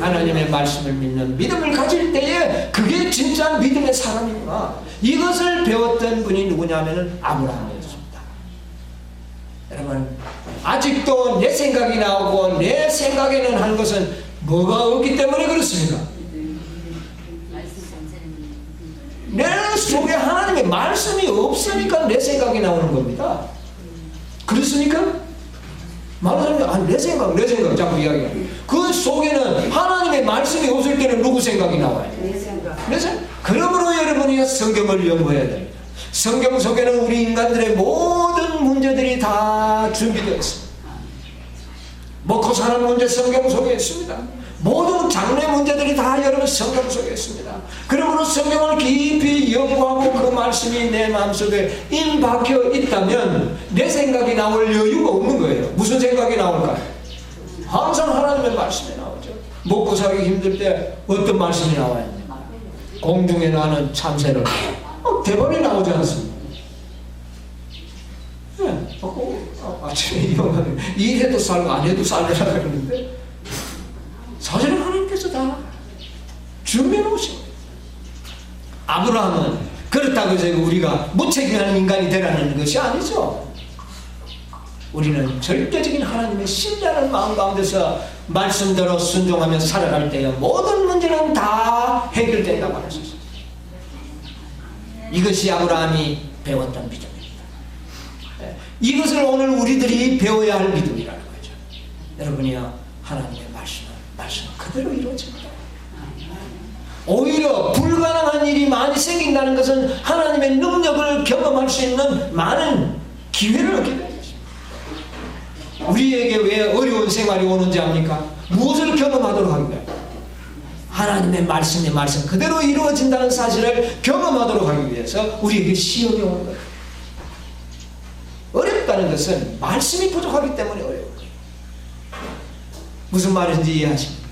하나님의 말씀을 믿는 믿음을 가질 때에 그게 진짜 믿음의 사람이구나. 이것을 배웠던 분이 누구냐면 아브라함이었습니다. 여러분, 아직도 내 생각이 나오고 내 생각에는 한 것은 뭐가 없기 때문에 그렇습니까? 내 속에 하나님의 말씀이 없으니까 내 생각이 나오는 겁니다. 그렇습니까? 많은 사람이 내 생각 자꾸 이야기해요. 그 속에는 하나님의 말씀이 없을 때는 누구 생각이 나와요? 내 생각. 그러므로 여러분이 성경을 연구해야 됩니다. 성경 속에는 우리 인간들의 모든 문제들이 다 준비되어 있습니다. 먹고 사는 문제 성경 속에 있습니다. 모든 장래 문제들이 다 여러분 성경 속에 있습니다. 그러므로 성경을 깊이 연구하고 그 말씀이 내 마음속에 임박혀 있다면 내 생각이 나올 여유가 없는 거예요. 무슨 생각이 나올까요? 항상 하나님의 말씀이 나오죠. 먹고 살기 힘들 때 어떤 말씀이 나와요? 공중에 나는 참새를 대번에 나오지 않습니까? 네. 아침에 이해도 살고 안 해도 살려라 그러는데 사실은 하나님께서 다 준비해 놓으신 거예요. 아브라함은 그렇다고 해서 우리가 무책임한 인간이 되라는 것이 아니죠. 우리는 절대적인 하나님의 신뢰하는 마음 가운데서 말씀대로 순종하며 살아갈 때에 모든 문제는 다 해결된다고 할 수 있습니다. 이것이 아브라함이 배웠던 믿음입니다. 이것을 오늘 우리들이 배워야 할 믿음이라는 거죠. 여러분이요, 하나님의 말씀 그대로 이루어집니다. 오히려 불가능한 일이 많이 생긴다는 것은 하나님의 능력을 경험할 수 있는 많은 기회를 얻게 됩니다. 우리에게 왜 어려운 생활이 오는지 압니까? 무엇을 경험하도록 하기 위해? 하나님의 말씀 그대로 이루어진다는 사실을 경험하도록 하기 위해서 우리에게 시험이 오는 거예요. 어렵다는 것은 말씀이 부족하기 때문에 어려운 거예요. 무슨 말인지 이해하십니까?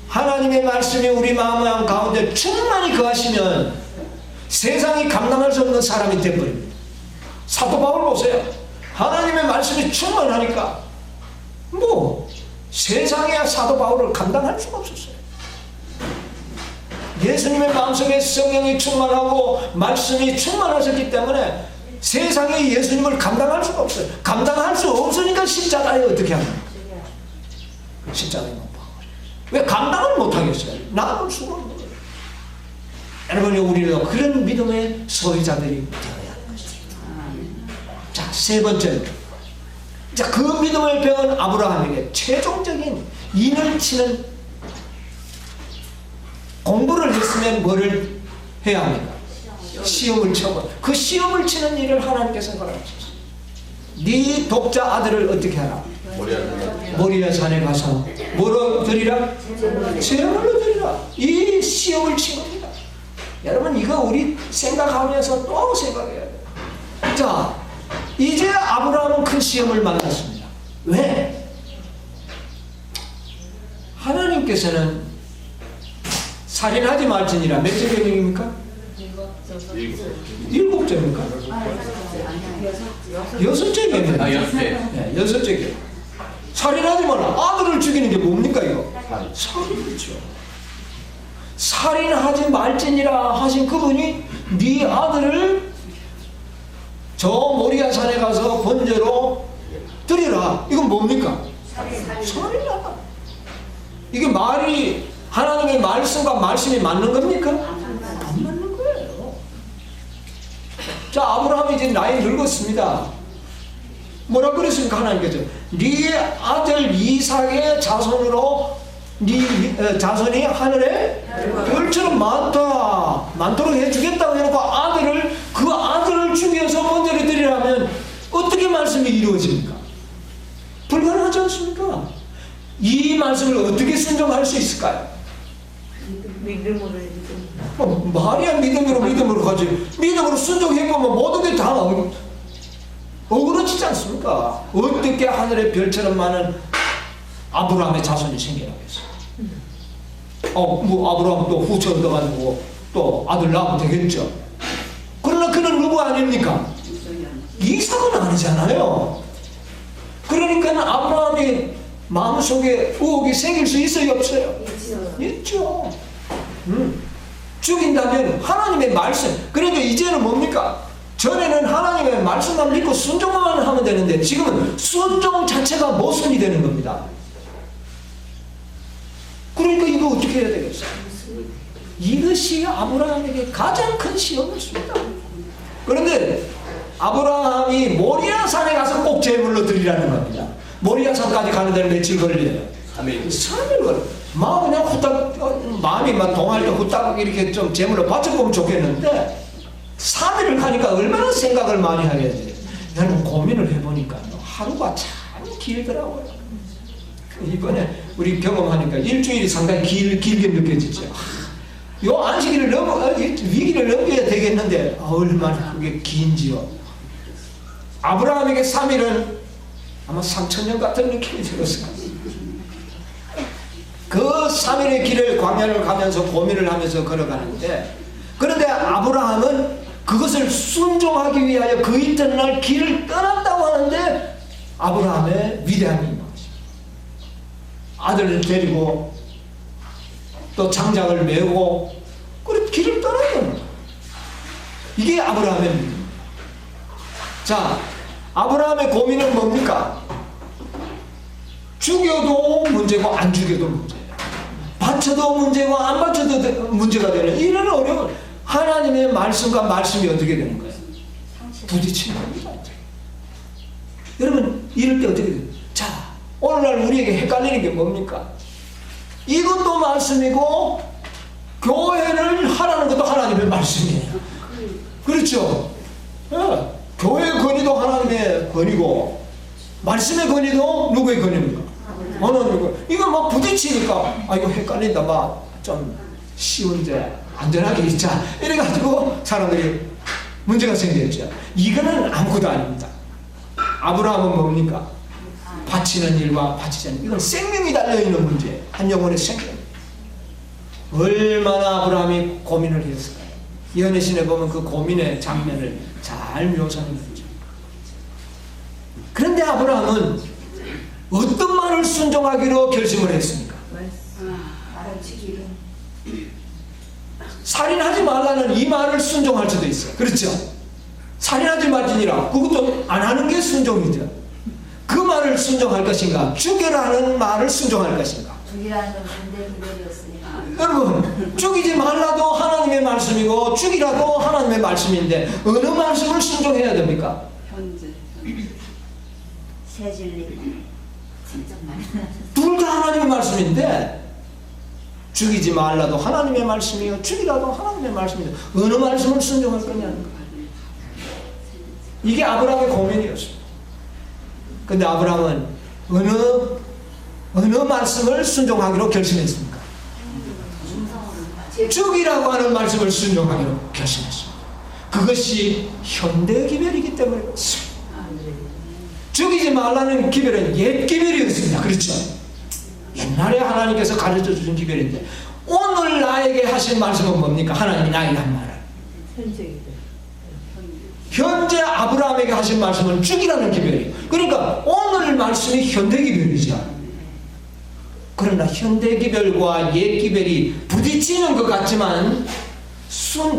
하나님의 말씀이 우리 마음 가운데 충만히 거하시면 세상이 감당할 수 없는 사람이 되어버립니다. 사도 바울 보세요. 하나님의 말씀이 충만하니까 세상의 사도 바울을 감당할 수가 없었어요. 예수님의 마음속에 성령이 충만하고 말씀이 충만하셨기 때문에 세상에 예수님을 감당할 수가 없어요. 감당할 수 없으니까 십자가에 어떻게 합니까? 십자가에 못 박아버려요. 왜 감당을 못하겠어요? 나아갈 수가 없는 거예요. 여러분이 우리도 그런 믿음의 소유자들이 되어야 합니다. 자, 세 번째로. 자, 그 믿음을 배운 아브라함에게 최종적인 인을 치는 공부를 했으면 뭐를 해야 합니까? 시험을 쳐봐. 그 시험을 치는 일을 하나님께서 허락하셨어요. 네 독자 아들을 어떻게 하라? 모리아 산에 가서 뭐로 드리라? 제물로 드리라. 이 시험을 친 겁니다. 여러분, 이거 우리 생각하면서 또 생각해야 돼요. 자, 이제 아브라함은 큰 시험을 만났습니다. 왜? 하나님께서는 살인하지 말지니라 몇 째 계명입니까? 7제입니까? 6째 계명. 네, 6째 계명. 살인하지 말라. 아들을 죽이는 게 뭡니까 이거? 살인이죠. 살인하지 말지니라 하신 그분이 네 아들을 저 모리아 산에 가서 번제로 드리라. 이건 뭡니까? 살인하다. 이게 말이 하나님의 말씀과 말씀이 맞는 겁니까? 안 맞는 거예요. 자, 아브라함이 이제 나이 늙었습니다. 뭐라 그랬습니까? 하나님께서 네 아들 이삭의 자손으로 네 자손이 하늘에 별처럼 많도록 해주겠다고 해놓고 그 아들을 죽여서 번제를 드리라면 어떻게 말씀이 이루어집니까? 불가능하지 않습니까? 이 말씀을 어떻게 순종할 수 있을까요? 믿음으로 말이야 믿음으로 가지. 믿음으로 순종해보면 모든 게 다 억울해지지 않습니까? 어떻게 하늘의 별처럼 많은 아브라함의 자손이 생겨나겠어요? 뭐 아브라함 또 후처 얻어가지고 또 아들 낳으면 되겠죠. 그러나 그는 누구 아닙니까? 이삭은 아니잖아요. 그러니까 아브라함이 마음속에 의혹이 생길 수 있어요, 없어요? 있죠. 죽인다면 하나님의 말씀. 그러니까 이제는 뭡니까? 전에는 하나님의 말씀만 믿고 순종만 하면 되는데 지금은 순종 자체가 모순이 되는 겁니다. 그러니까 이거 어떻게 해야 되겠어요? 이것이 아브라함에게 가장 큰 시험이었습니다. 그런데 아브라함이 모리아 산에 가서 꼭 제물로 드리라는 겁니다. 모리아 산까지 가는 데는 며칠 걸려요? 3일 걸려요. 그냥 후딱 마음이 막 동할 때 후딱 이렇게 좀 제물로 바쳐보면 좋겠는데 3일을 가니까 얼마나 생각을 많이 하게 돼요. 나는 고민을 해보니까 하루가 참 길더라고요. 이번에 우리 경험하니까 일주일이 상당히 길게 느껴지죠. 요 안식일을 위기를 넘겨야 되겠는데 얼마나 그게 긴지요. 아브라함에게 3일은 아마 3000년 같은 느낌이 들었을 거예요. 그 3일의 길을 광야를 가면서 고민을 하면서 걸어가는데, 그런데 아브라함은 그것을 순종하기 위하여 그 이튿날 길을 떠난다고 하는데 아브라함의 위대함이 있는 것입니다. 아들을 데리고 또 장작을 메고 그래 길을 떠나는 겁니다. 이게 아브라함의 믿음. 자, 아브라함의 고민은 뭡니까? 죽여도 문제고 안 죽여도 문제예요. 바쳐도 문제고 안 바쳐도 문제가 되는 이런 어려운 하나님의 말씀과 말씀이 어떻게 되는 거예요? 부딪히는 겁니다. 여러분 이럴 때 어떻게 돼요? 자, 오늘날 우리에게 헷갈리는 게 뭡니까? 이것도 말씀이고 교회를 하라는 것도 하나님의 말씀이에요. 그렇죠? 교회의 권위도 하나님의 권위고 말씀의 권위도 누구의 권위입니까? 하나님의 권위. 이거 막 부딪히니까 이거 헷갈린다. 막 좀 쉬운데 안전하게 있자 이래가지고 사람들이 문제가 생겼죠. 이거는 아무것도 아닙니다. 아브라함은 뭡니까? 바치는 일과 바치지 않는 이건 생명이 달려있는 문제예요. 한 영혼의 생명. 얼마나 아브라함이 고민을 했을까요? 연애신에 보면 그 고민의 장면을 잘 묘사하는 거죠. 그런데 아브라함은 어떤 말을 순종하기로 결심을 했습니까? 살인하지 말라는 이 말을 순종할 수도 있어요. 그렇죠? 살인하지 말지니라. 그것도 안 하는 게 순종이죠. 그 말을 순종할 것인가? 죽여라는 말을 순종할 것인가? 죽이라는 건 반대급이었으니까. 여러분, 죽이지 말라도 하나님의 말씀이고 죽이라도 하나님의 말씀인데 어느 말씀을 순종해야 됩니까? 새 진리. 진짜 많이 둘 다 하나님의 말씀인데 죽이지 말라도 하나님의 말씀이요 죽이라도 하나님의 말씀이요 어느 말씀을 순종할 거냐는 거예요. 이게 아브라함의 고민이었습니다. 근데 아브라함은 어느 말씀을 순종하기로 결심했습니까? 죽이라고 하는 말씀을 순종하기로 결심했습니다. 그것이 현대 기별이기 때문에 그렇습니다. 죽이지 말라는 기별은 옛 기별이었습니다. 그렇죠? 옛날에 하나님께서 가르쳐 주신 기별인데 오늘 나에게 하신 말씀은 뭡니까? 하나님이 나에게 한 말은 현재 아브라함에게 하신 말씀은 죽이라는 기별이에요. 그러니까 오늘 말씀이 현대 기별이죠. 그러나 현대 기별과 옛 기별이 부딪히는 것 같지만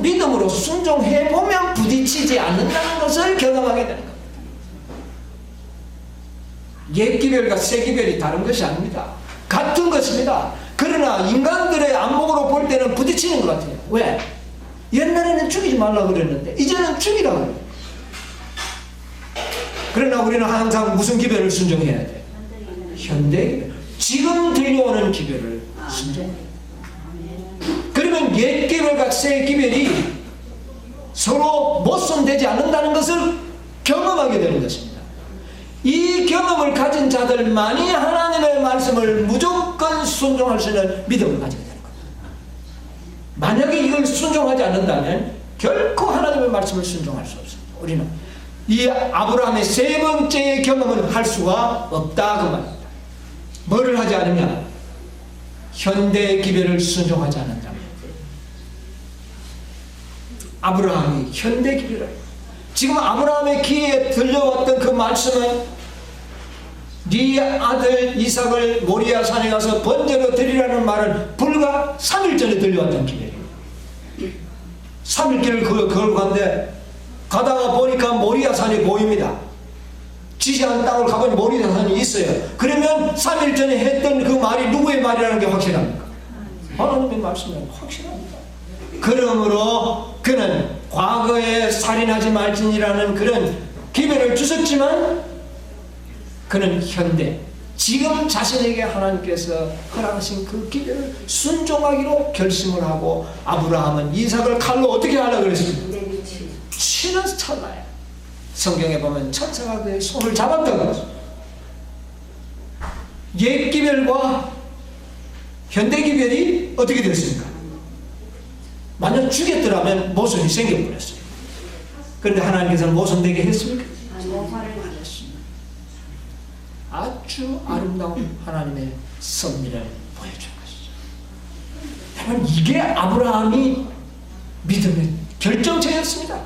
믿음으로 순종해 보면 부딪히지 않는다는 것을 경험하게 되는 겁니다. 옛 기별과 새 기별이 다른 것이 아닙니다. 같은 것입니다. 그러나 인간들의 안목으로 볼 때는 부딪히는 것 같아요. 왜? 옛날에는 죽이지 말라고 그랬는데 이제는 죽이라고 그래요. 그러나 우리는 항상 무슨 기별을 순종해야 돼요? 현대 기별. 지금 들려오는 기별을 순종해야 돼요. 그러면 옛 기별과 새 기별이 서로 모순되지 않는다는 것을 경험하게 되는 것입니다. 이 경험을 가진 자들만이 하나님의 말씀을 무조건 순종할 수 있는 믿음을 가지게 되는 겁니다. 만약에 이걸 순종하지 않는다면 결코 하나님의 말씀을 순종할 수 없습니다. 우리는 이 아브라함의 세 번째 경험을 할 수가 없다 그 말입니다. 뭐를 하지 않으냐? 현대 기별을 순종하지 않는다면 아브라함이 현대 기별을 지금 아브라함의 귀에 들려왔던 그 말씀은 네 아들 이삭을 모리아 산에 가서 번제로 드리라는 말은 불과 3일 전에 들려왔던 기별이에요. 3일 길을 걸고 갔는데 가다가 보니까 모리아 산이 보입니다. 지시한 땅을 가보니 모리아 산이 있어요. 그러면 3일 전에 했던 그 말이 누구의 말이라는 게 확실합니까? 하나님의 말씀은 확실합니다. 그러므로 그는 과거에 살인하지 말지니라는 그런 기별을 주셨지만 그는 현대 지금 자신에게 하나님께서 허락하신 그 기별을 순종하기로 결심을 하고 아브라함은 이삭을 칼로 어떻게 하려고 그랬습니까? 치는 찰나에 성경에 보면 천사가 그의 손을 잡았다고 하죠. 옛 기별과 현대 기별이 어떻게 됐습니까? 만약 죽였더라면 모순이 생겨버렸어요. 그런데 하나님께서는 모순되게 했습니까? 아주 아름다운 하나님의 섭리를 보여준 것이죠. 여러분 이게 아브라함이 믿음의 결정체였습니다.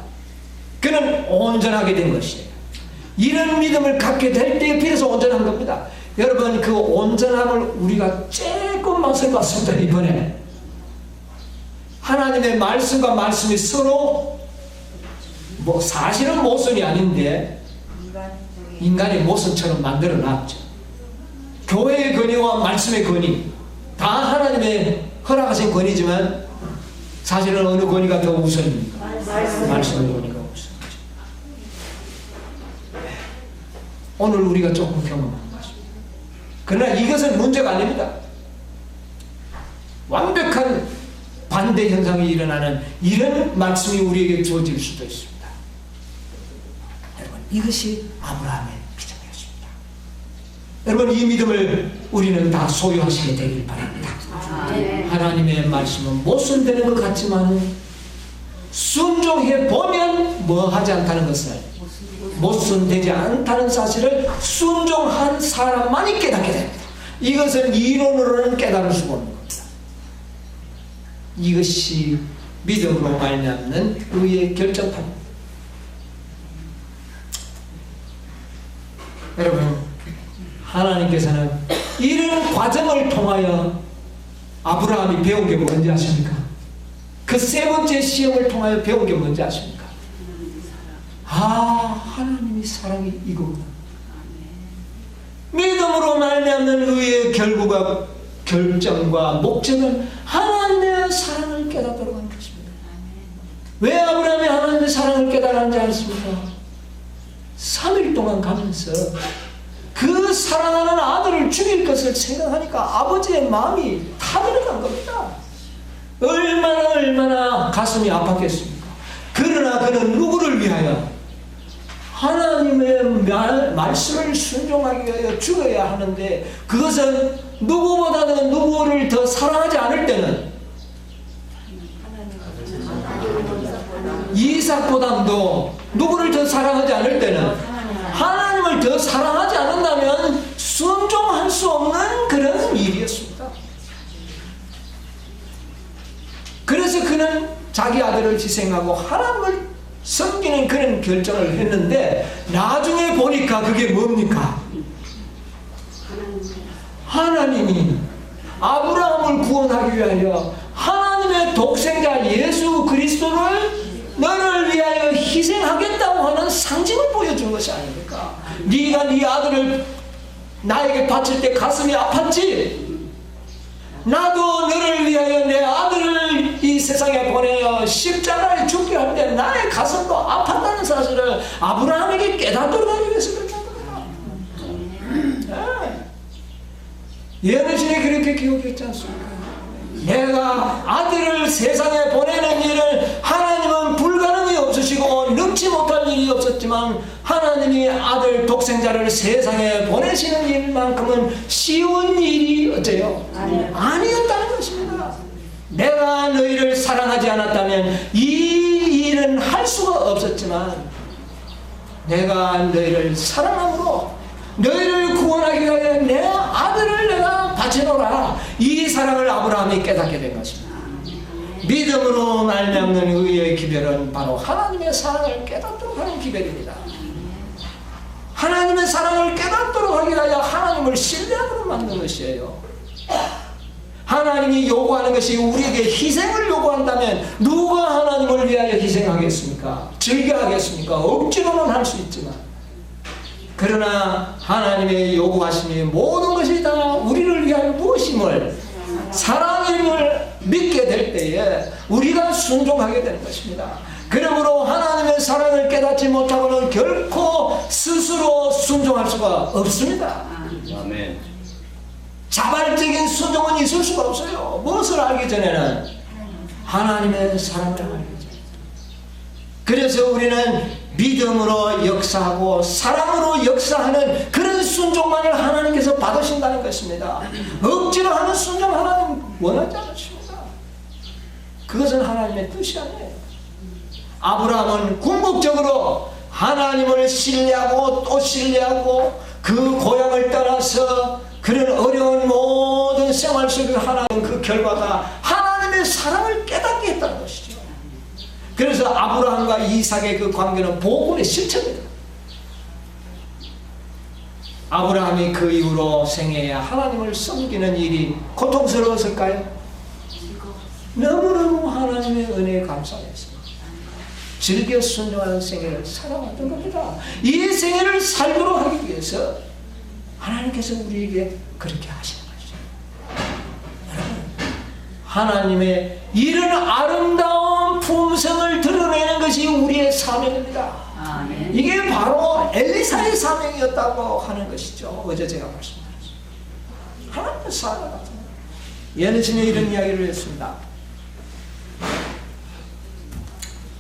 그는 온전하게 된 것이에요. 이런 믿음을 갖게 될 때에 비로소 온전한 겁니다. 여러분 그 온전함을 우리가 조금만 살펴봤습니다. 이번에 하나님의 말씀과 말씀이 서로 사실은 모순이 아닌데 인간의 모순처럼 만들어놨죠. 교회의 권위와 말씀의 권위 다 하나님의 허락하신 권위지만 사실은 어느 권위가 더 우선입니까? 말씀의 권위가 우선이죠. 오늘 우리가 조금 경험한 것입니다. 그러나 이것은 문제가 아닙니다. 완벽한 반대 현상이 일어나는 이런 말씀이 우리에게 주어질 수도 있습니다. 여러분 이것이 아브라함의 믿음이었습니다. 여러분 이 믿음을 우리는 다 소유하시게 되길 바랍니다. 하나님의 말씀은 모순되는 것 같지만 순종해 보면 뭐 하지 않다는 것을 모순되지 않다는 사실을 순종한 사람만이 깨닫게 됩니다. 이것은 이론으로는 깨달을 수가 없는 겁니다. 이것이 믿음으로 말미암는 의의 결정판입니다. 여러분 하나님께서는 이런 과정을 통하여 아브라함이 배운 게 뭔지 아십니까? 그 세 번째 시험을 통하여 배운 게 뭔지 아십니까? 하나님의 사랑이 이거구나. 믿음으로 말미암는 의의 결정과 목적은 하나님의 사랑을 깨닫도록 하는 것입니다. 왜 아브라함이 하나님의 사랑을 깨달았는지 아십니까? 3일 동안 가면서 그 사랑하는 아들을 죽일 것을 생각하니까 아버지의 마음이 타들어간 겁니다. 얼마나 가슴이 아팠겠습니까? 그러나 그는 누구를 위하여? 하나님의 말씀을 순종하기 위하여 죽어야 하는데, 그것은 누구보다도 누구를 더 사랑하지 않을 때는 이삭보다도 누구를 더 사랑하지 않을 때는 하나님을 더 사랑하지 않는다면 순종할 수 없는 그런 일이었습니다. 그래서 그는 자기 아들을 희생하고 하나님을 섬기는 그런 결정을 했는데, 나중에 보니까 그게 뭡니까? 하나님이 아브라함을 구원하기 위하여 하나님의 독생자 예수 그리스도를 너를 위하여 희생하겠다고 하는 상징을 보여준 것이 아닙니까? 네가 네 아들을 나에게 바칠 때 가슴이 아팠지? 나도 너를 위하여 내 아들을 이 세상에 보내어 십자가에 죽게 할 때 나의 가슴도 아팠다는 사실을 아브라함에게 깨닫도록 하기 위해서 그렇게 한 겁니다. 예언의 그렇게 기록했지 않습니까? 내가 아들을 세상에 보내는 일을 하나님은 불가능이 없으시고 능치 못할 일이 없었지만, 하나님이 아들 독생자를 세상에 보내시는 일만큼은 쉬운 일이 어째요? 아니었다는 것입니다. 내가 너희를 사랑하지 않았다면 이 일은 할 수가 없었지만, 내가 너희를 사랑함으로 너희를 구원하기 위하여 내 아들을 내가 바쳐놓으라. 이 사랑을 아브라함이 깨닫게 된 것입니다. 믿음으로 말미암는 의의 기별은 바로 하나님의 사랑을 깨닫도록 하는 기별입니다. 하나님의 사랑을 깨닫도록 하기 위하여 하나님을 신뢰함으로 만든 것이에요. 하나님이 요구하는 것이 우리에게 희생을 요구한다면 누가 하나님을 위하여 희생하겠습니까? 즐겨하겠습니까? 억지로는 할 수 있지만, 그러나 하나님의 요구하심이 모든 것이 다 우리를 위한 무엇임을, 사랑임을 믿게 될 때에 우리가 순종하게 되는 것입니다. 그러므로 하나님의 사랑을 깨닫지 못하고는 결코 스스로 순종할 수가 없습니다. 아멘. 자발적인 순종은 있을 수가 없어요. 무엇을 알기 전에는? 하나님의 사랑을 알기 전에. 그래서 우리는 믿음으로 역사하고 사랑으로 역사하는 그런 순종만을 하나님께서 받으신다는 것입니다. 억지로 하는 순종 하나님 원하지 않으십니다. 그것은 하나님의 뜻이 아니에요. 아브라함은 궁극적으로 하나님을 신뢰하고 또 신뢰하고 그 고향을 떠나서 그런 어려운 모든 생활 속에서 하나님 그 결과가 하나님의 사랑을 깨닫게 했다는 것이죠. 그래서 아브라함과 이삭의 그 관계는 복음의 실체입니다. 아브라함이 그 이후로 생애에 하나님을 섬기는 일이 고통스러웠을까요? 너무너무 하나님의 은혜에 감사했습니다. 즐겨 순종하는 생애를 살아왔던 겁니다. 이 생애를 살도록 하기 위해서 하나님께서 우리에게 그렇게 하시는 것이죠. 여러분, 하나님의 이런 아름다운 품성을 드러내는 것이 우리의 사명입니다. 아멘. 이게 바로 엘리사의 사명이었다고 하는 것이죠. 어제 제가 말씀드렸습니다. 하나님의 사명 같은 거예요. 예언의 이런 이야기를 했습니다.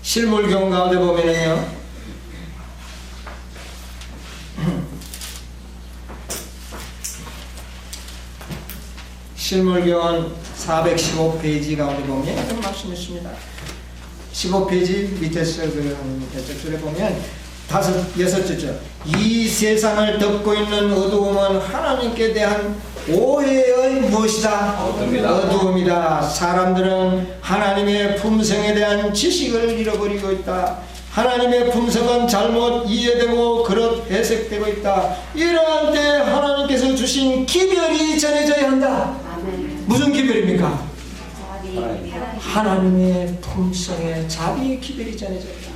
실물경 가운데 보면은요, 실물경은 415페이지 가운데 보면 이런 말씀이 있습니다. 15페이지 밑에서 대쪽 줄에 보면 여섯째 줄, 이 세상을 덮고 있는 어두움은 하나님께 대한 오해의 무엇이다? 어두움이다. 사람들은 하나님의 품성에 대한 지식을 잃어버리고 있다. 하나님의 품성은 잘못 이해되고 그릇 해석되고 있다. 이러한 때 하나님께서 주신 기별이 전해져야 한다. 무슨 기별입니까? 하나님의 품성에 자비의 기별이 전해져야 한다.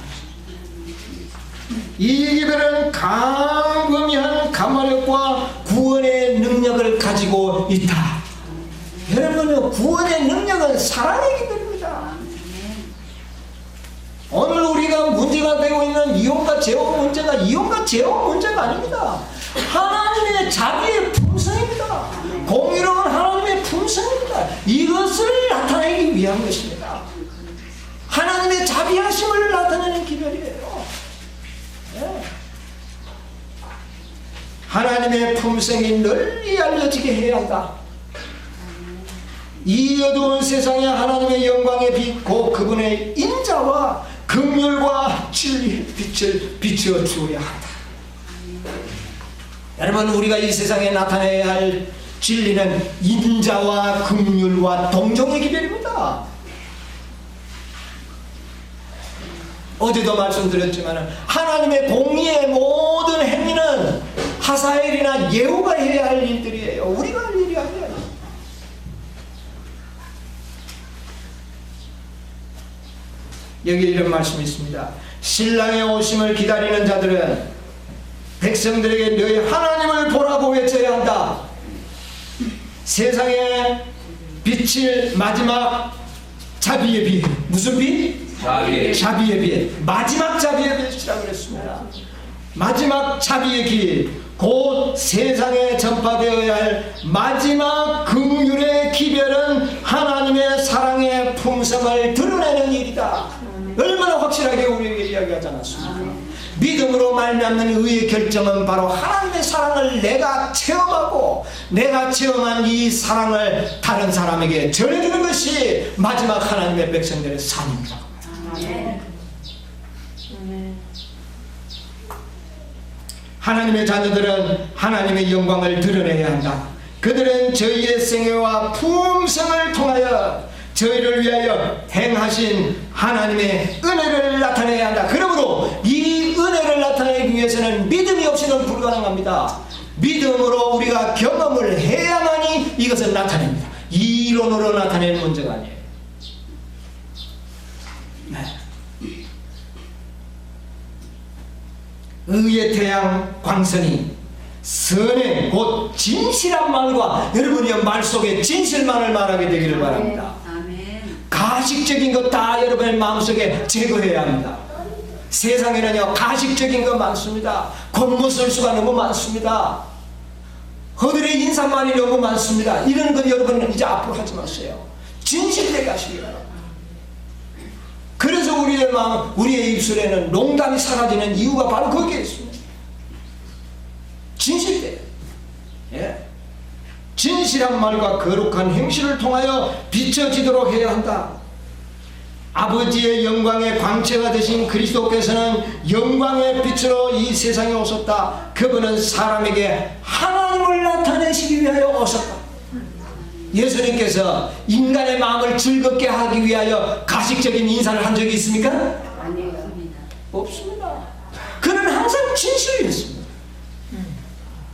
이 기별은 광범위한 감화력과 구원의 능력을 가지고 있다. 여러분, 구원의 능력은 사랑의 기별입니다. 오늘 우리가 문제가 되고 있는 이혼과 재혼 문제가 이혼과 재혼 문제가 아닙니다. 하나님의 하나님의 자비의 품성입니다. 공의로운 하나님의 품성입니다. 이것을 나타내기 위한 것입니다. 하나님의 자비하심을 나타내는 기별이에요. 네. 하나님의 품성이 널리 알려지게 해야 한다. 이 어두운 세상에 하나님의 영광의 빛, 곧 그분의 인자와 긍휼과 진리의 빛을 비추어 주어야 한다. 여러분, 우리가 이 세상에 나타내야 할 진리는 인자와 긍휼과 동정의 기별입니다. 어제도 말씀드렸지만 하나님의 공의의 모든 행위는 하사엘이나 예후가 해야 할 일들이에요. 우리가 할 일이 아니에요. 여기 이런 말씀이 있습니다. 신랑의 오심을 기다리는 자들은 백성들에게 너희 하나님을 보라고 외쳐야 한다. 세상에 비칠 마지막 자비의 빛. 무슨 빛? 자비의 빛. 마지막 자비의 빛이라고 그랬습니다. 마지막 자비의 길, 곧 세상에 전파되어야 할 마지막 긍휼의 기별은 하나님의 사랑의 품성을 드러내는 일이다. 얼마나 확실하게 우리에게 이야기하지 않았습니까? 믿음으로 말미암는 의의 결정은 바로 하나님의 사랑을 내가 체험하고 내가 체험한 이 사랑을 다른 사람에게 전해주는 것이 마지막 하나님의 백성들의 삶입니다. 하나님의 자녀들은 하나님의 영광을 드러내야 한다. 그들은 저희의 생애와 품성을 통하여 저희를 위하여 행하신 하나님의 은혜를 나타내야 한다. 그러므로 이 은혜를 나타내기 위해서는 믿음이 없이는 불가능합니다. 믿음으로 우리가 경험을 해야만이 이것을 나타냅니다. 이론으로 나타내는 문제가 아니에요. 네. 의의 태양 광선이 선행 곧 진실한 말과 여러분의 말 속에 진실만을 말하게 되기를 바랍니다. 가식적인 것 다 여러분의 마음속에 제거해야 합니다. 세상에는요 가식적인 것 많습니다. 겉모술수가 너무 많습니다. 허들의 인사말이 너무 많습니다. 이런 건 여러분은 이제 앞으로 하지 마세요. 진실되게 하시기 바랍니다. 그래서 우리의 마음, 우리의 입술에는 농담이 사라지는 이유가 바로 거기에 있습니다. 진실돼요. 예. 진실한 말과 거룩한 행실을 통하여 비춰지도록 해야 한다. 아버지의 영광의 광채가 되신 그리스도께서는 영광의 빛으로 이 세상에 오셨다. 그분은 사람에게 하나님을 나타내시기 위하여 오셨다. 예수님께서 인간의 마음을 즐겁게 하기 위하여 가식적인 인사를 한 적이 있습니까? 아니요. 없습니다. 그는 항상 진실이었습니다.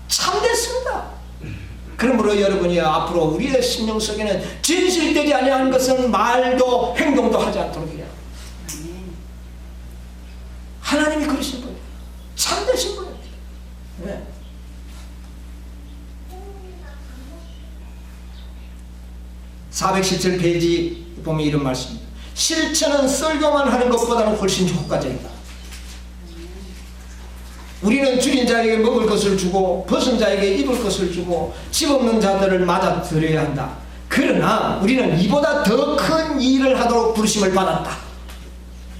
참됐습니다. 그러므로 여러분이 앞으로 우리의 심령 속에는 진실되지 아니한 것은 말도 행동도 하지 않도록 해야 합니다. 하나님이 그러신 분이에요. 참되신 분입니다. 네. (417페이지) 보면 이런 말씀입니다. 실천은 설교만 하는 것보다는 훨씬 효과적이다. 우리는 죽인 자에게 먹을 것을 주고 벗은 자에게 입을 것을 주고 집 없는 자들을 맞아들여야 한다. 그러나 우리는 이보다 더 큰 일을 하도록 부르심을 받았다.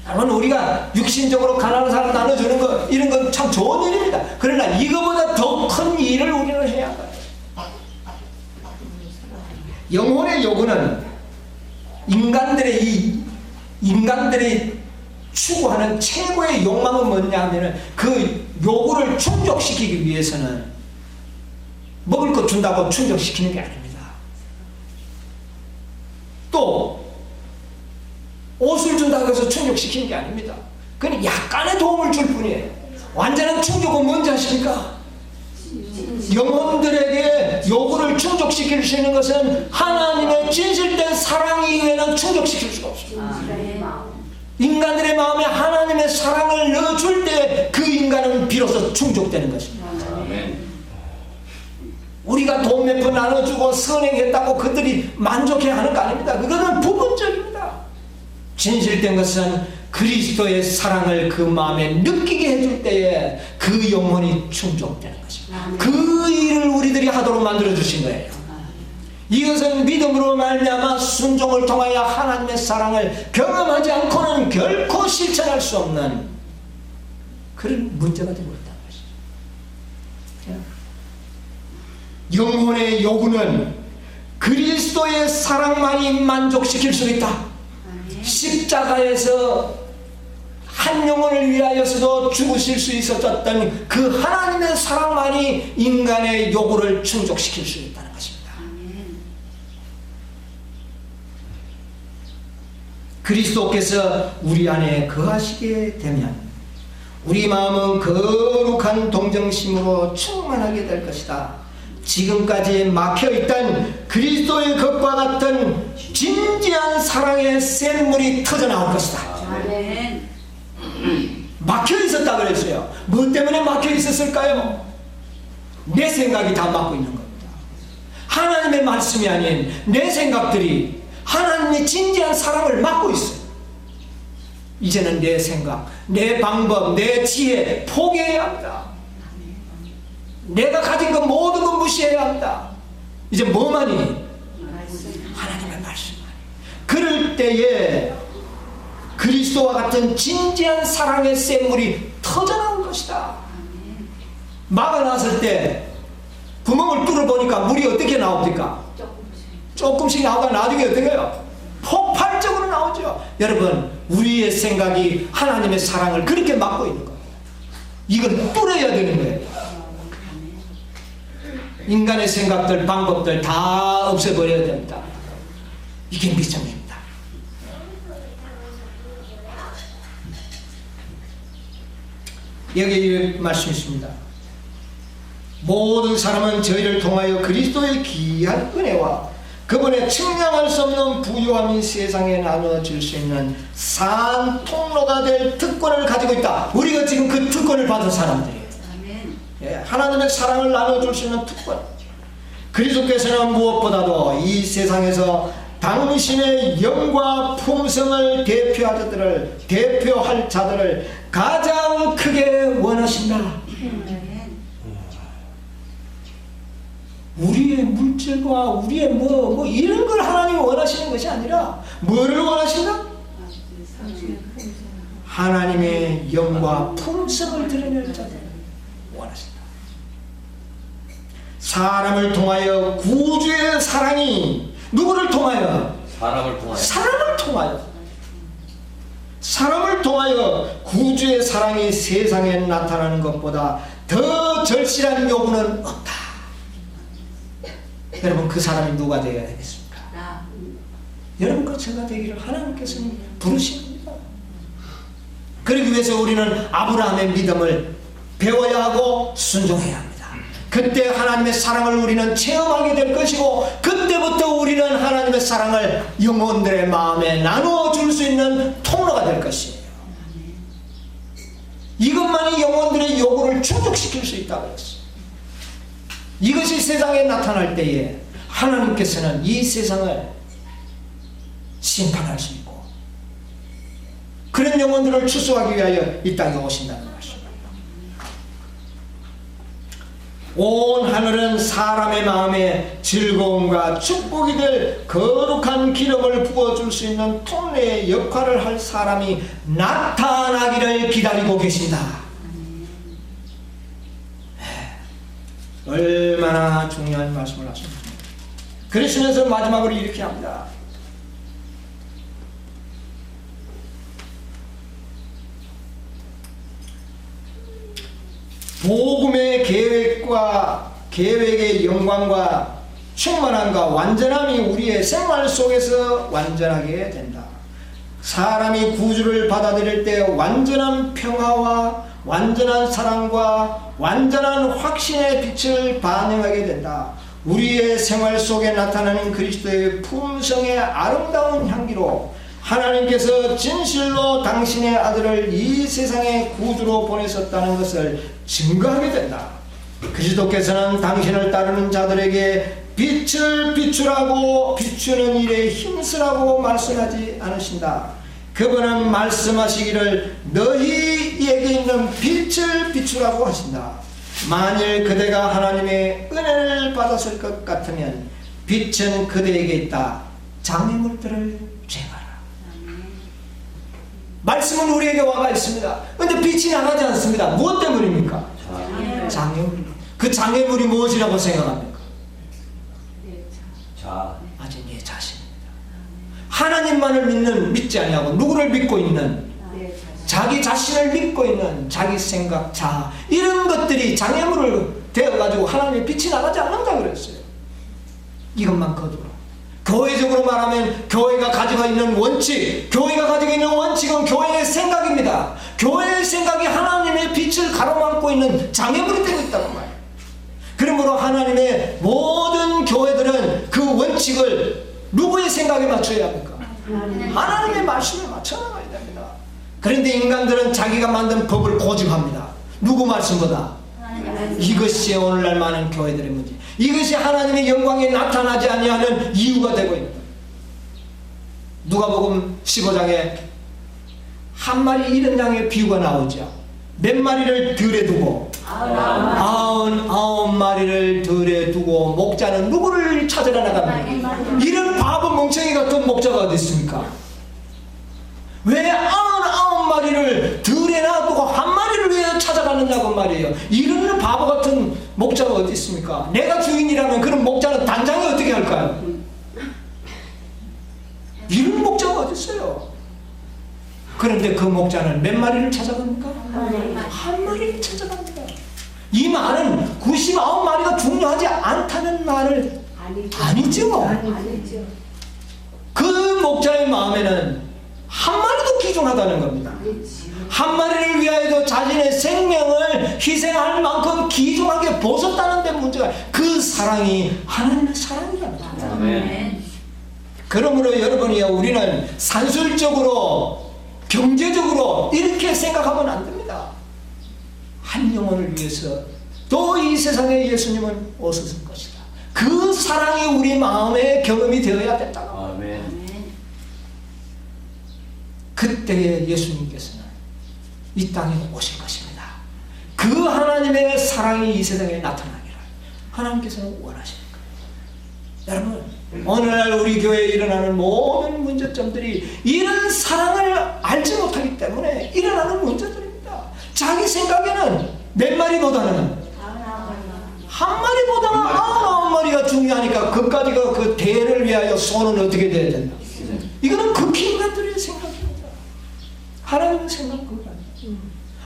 여러분, 우리가 육신적으로 가난한 사람 나눠주는 것, 이런 건 참 좋은 일입니다. 그러나 이거보다 더 큰 일을 우리는 해야 한다. 영혼의 요구는 인간들의 추구하는 최고의 욕망은 뭐냐 하면은 그 요구를 충족시키기 위해서는 먹을 것 준다고 충족시키는 게 아닙니다. 또 옷을 준다고 해서 충족시키는 게 아닙니다. 그냥 약간의 도움을 줄 뿐이에요. 완전한 충족은 뭔지 아십니까? 영혼들에게 요구를 충족시킬 수 있는 것은 하나님의 진실된 사랑 이외에는 충족시킬 수가 없습니다. 인간들의 마음에 하나님의 사랑을 넣어줄 때 그 인간은 비로소 충족되는 것입니다. 우리가 돈 몇 푼 나눠주고 선행했다고 그들이 만족해야 하는 거 아닙니다. 그거는 부분적입니다. 진실된 것은 그리스도의 사랑을 그 마음에 느끼게 해줄 때에 그 영혼이 충족되는 것입니다. 그 일을 우리들이 하도록 만들어 주신 거예요. 이것은 믿음으로 말미암아 순종을 통하여 하나님의 사랑을 경험하지 않고는 결코 실천할 수 없는 그런 문제가 되고 있다는 것이죠. 영혼의 요구는 그리스도의 사랑만이 만족시킬 수 있다. 십자가에서 한 영혼을 위하여서도 죽으실 수 있었던 그 하나님의 사랑만이 인간의 요구를 충족시킬 수 있다는 것입니다. 그리스도께서 우리 안에 거하시게 되면 우리 마음은 거룩한 동정심으로 충만하게 될 것이다. 지금까지 막혀있던 그리스도의 것과 같은 진지한 사랑의 샘물이 터져나올 것이다. 막혀있었다 그랬어요. 뭐 때문에 막혀있었을까요? 내 생각이 다 막고 있는 겁니다. 하나님의 말씀이 아닌 내 생각들이 하나님의 진지한 사랑을 막고 있어요. 이제는 내 생각, 내 방법, 내 지혜 포기해야 합니다. 내가 가진 것 모든 것 무시해야 합니다. 이제 뭐만이? 하나님의 말씀만이. 그럴 때에 그리스도와 같은 진지한 사랑의 샘물이 터져나올 것이다. 막아놨을 때 구멍을 뚫어보니까 물이 어떻게 나옵니까? 조금씩 나오다 나중에 어떻게 해요? 폭발적으로 나오죠. 여러분, 우리의 생각이 하나님의 사랑을 그렇게 막고 있는 거예요. 이걸 뚫어야 되는 거예요. 인간의 생각들, 방법들 다 없애버려야 됩니다. 이게 믿음입니다. 여기 말씀이 있습니다. 모든 사람은 저희를 통하여 그리스도의 귀한 은혜와 그분의 측량할 수 없는 부유함이 세상에 나눠질 수 있는 산 통로가 될 특권을 가지고 있다. 우리가 지금 그 특권을 받은 사람들이에요. 예, 하나님의 사랑을 나눠줄 수 있는 특권. 그리스도께서는 무엇보다도 이 세상에서 당신의 영과 품성을 대표할 자들을 가장 크게 원하신다. 우리의 물질과 우리의 뭐 이런 걸 하나님이 원하시는 것이 아니라 뭐를 원하신다? 하나님의 영과 품성을 드러낼 자들을 원하신다. 사람을 통하여 구주의 사랑이 누구를 통하여? 사람을 통하여 구주의 사랑이 세상에 나타나는 것보다 더 절실한 요구는 없다. 여러분, 그 사람이 누가 되어야 되겠습니까? 여러분과 제가 되기를 하나님께서는 부르신 겁니다. 그러기 위해서 우리는 아브라함의 믿음을 배워야 하고 순종해야 합니다. 그때 하나님의 사랑을 우리는 체험하게 될 것이고, 그때부터 우리는 하나님의 사랑을 영혼들의 마음에 나누어줄 수 있는 통로가 될 것이에요. 이것만이 영혼들의 요구를 충족시킬 수 있다고 했어요. 이것이 세상에 나타날 때에 하나님께서는 이 세상을 심판할 수 있고 그런 영혼들을 추수하기 위하여 이 땅에 오신다는 것입니다. 온 하늘은 사람의 마음에 즐거움과 축복이 될 거룩한 기름을 부어줄 수 있는 통로의 역할을 할 사람이 나타나기를 기다리고 계신다. 얼마나 중요한 말씀을 하십니까? 그러시면서 마지막으로 이렇게 합니다. 복음의 계획의 영광과 충만함과 완전함이 우리의 생활 속에서 완전하게 된다. 사람이 구주를 받아들일 때 완전한 평화와 완전한 사랑과 완전한 확신의 빛을 반영하게 된다. 우리의 생활 속에 나타나는 그리스도의 품성의 아름다운 향기로 하나님께서 진실로 당신의 아들을 이 세상의 구주로 보내셨다는 것을 증거하게 된다. 그리스도께서는 당신을 따르는 자들에게 빛을 비추라고 비추는 일에 힘쓰라고 말씀하지 않으신다. 그분은 말씀하시기를 너희에게 있는 빛을 비추라고 하신다. 만일 그대가 하나님의 은혜를 받았을 것 같으면 빛은 그대에게 있다. 장애물들을 제거하라. 말씀은 우리에게 와가 있습니다. 그런데 빛이 나가지 않습니다. 무엇 때문입니까? 장애물. 그 장애물이 무엇이라고 생각합니까? 아직 내 자신입니다. 하나님만을 믿지 아니하고 누구를 믿고 있는, 자기 자신을 믿고 있는 자기 생각, 자아, 이런 것들이 장애물을 되어가지고 하나님의 빛이 나가지 않는다 그랬어요. 이것만 거두라. 교회적으로 말하면 교회가 가지고 있는 원칙, 교회가 가지고 있는 원칙은 교회의 생각입니다. 교회의 생각이 하나님의 빛을 가로막고 있는 장애물이 되고 있다는 말이에요. 그러므로 하나님의 모든 교회들은 그 원칙을 누구의 생각에 맞춰야 합니까? 하나님의 말씀에 맞춰 나가야 됩니다. 그런데 인간들은 자기가 만든 법을 고집합니다. 누구 말씀보다? 이것이 오늘날 많은 교회들의 문제. 이것이 하나님의 영광이 나타나지 아니하는 이유가 되고 있는 겁니다. 누가복음 15장에 한 마리 잃은 양의 비유가 나오죠. 몇 마리를 들에 두고 99마리를 들에 두고 목자는 누구를 찾으러 나갑니까? 이런 바보 멍청이 같은 목자가 어디 있습니까? 왜 99마리를 들에 놔두고 한 마리를 왜 찾아가느냐고 말이에요. 이런 바보 같은 목자가 어디 있습니까? 내가 주인이라면 그런 목자는 단장이 어떻게 할까요? 이런 목자가 어디 있어요? 그런데 그 목자는 몇 마리를 찾아갑니까? 한 마리를 찾아갑니다. 이 말은 99마리가 중요하지 않다는 말을 아니죠. 그 목자의 마음에는 한 마리도 귀중하다는 겁니다. 한 마리를 위하여도 자신의 생명을 희생할 만큼 귀중하게 보셨다는 데 문제가, 그 사랑이 하나님의 사랑이라는 거죠. 그러므로 여러분이요, 우리는 산술적으로 경제적으로 이렇게 생각하면 안 됩니다. 한 영혼을 위해서 또 이 세상에 예수님은 오셨을 것이다. 그 사랑이 우리 마음에 경험이 되어야 된다. 아멘. 그때에 예수님께서는 이 땅에 오실 것입니다. 그 하나님의 사랑이 이 세상에 나타나기를 하나님께서는 원하시는 거예요. 여러분, 오늘날 우리 교회에 일어나는 모든 문제점들이 이런 사랑을 알지 못하기 때문에 일어나는 문제들입니다. 자기 생각에는 몇 마리보다는 한 마리보다는 99마리가 중요하니까 그까지가 그 대를 위하여 손은 어떻게 돼야 된다. 이거는 극히 인간들의 생각입니다. 하나님의 생각은 그거 아니에요.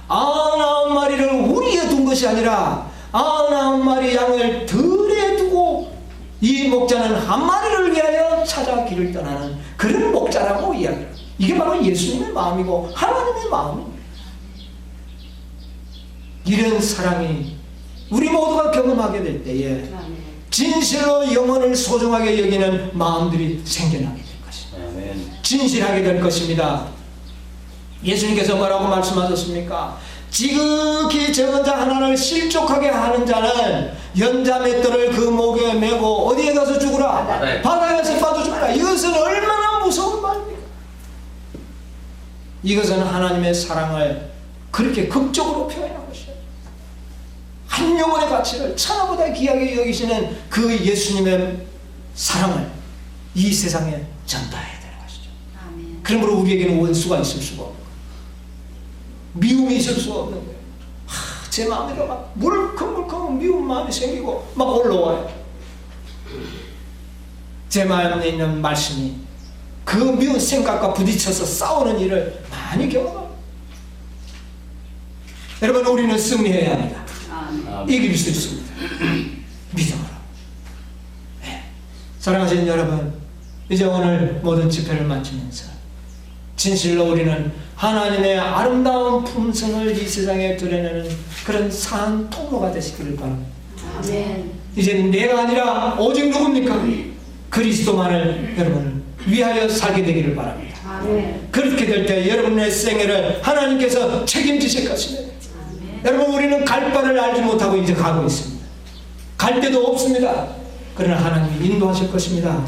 99마리를 우리에 둔 것이 아니라 99마리 양을 들에 두고 이 목자는 한 마리를 위하여 찾아 길을 떠나는 그런 목자라고 이야기해요. 이게 바로 예수님의 마음이고 하나님의 마음입니다. 이런 사랑이 우리 모두가 경험하게 될 때에 진실로 영혼을 소중하게 여기는 마음들이 생겨나게 될 것입니다. 진실하게 될 것입니다. 예수님께서 뭐라고 말씀하셨습니까? 지극히 적은 자 하나를 실족하게 하는 자는 연자 맷돌을 그 목에 메고 어디에 가서 죽으라? 바다에 가서 빠져 죽으라. 이것은 얼마나 무서운 말입니까? 이것은 하나님의 사랑을 그렇게 극적으로 표현한 것이에요. 한 영혼의 가치를 천하보다 귀하게 여기시는 그 예수님의 사랑을 이 세상에 전달해야 되는 것이죠. 그러므로 우리에게는 원수가 있을 수가 없고 미움이 있을 수가 없는 거예요. 제 마음에도 막 물컹물컹 미운 마음이 생기고 막 올라와요. 제 마음에 있는 말씀이 그 미운 생각과 부딪혀서 싸우는 일을 많이 경험합니다. 여러분, 우리는 승리해야 합니다. 이길 수 있습니다. 믿음으로. 네. 사랑하시는 여러분, 이제 오늘 모든 집회를 마치면서 진실로 우리는 하나님의 아름다운 품성을 이 세상에 드러내는 그런 산 통로가 되시기를 바랍니다. 아멘. 이제는 내가 아니라 오직 누굽니까? 그리스도만을 여러분을 위하여 살게 되기를 바랍니다. 아멘. 그렇게 될 때 여러분의 생애를 하나님께서 책임지실 것입니다. 여러분, 우리는 갈 바를 알지 못하고 이제 가고 있습니다. 갈 데도 없습니다. 그러나 하나님이 인도하실 것입니다.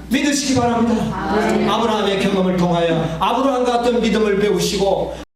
믿으시기 바랍니다. 아브라함의 경험을 통하여 아브라함과 같은 믿음을 배우시고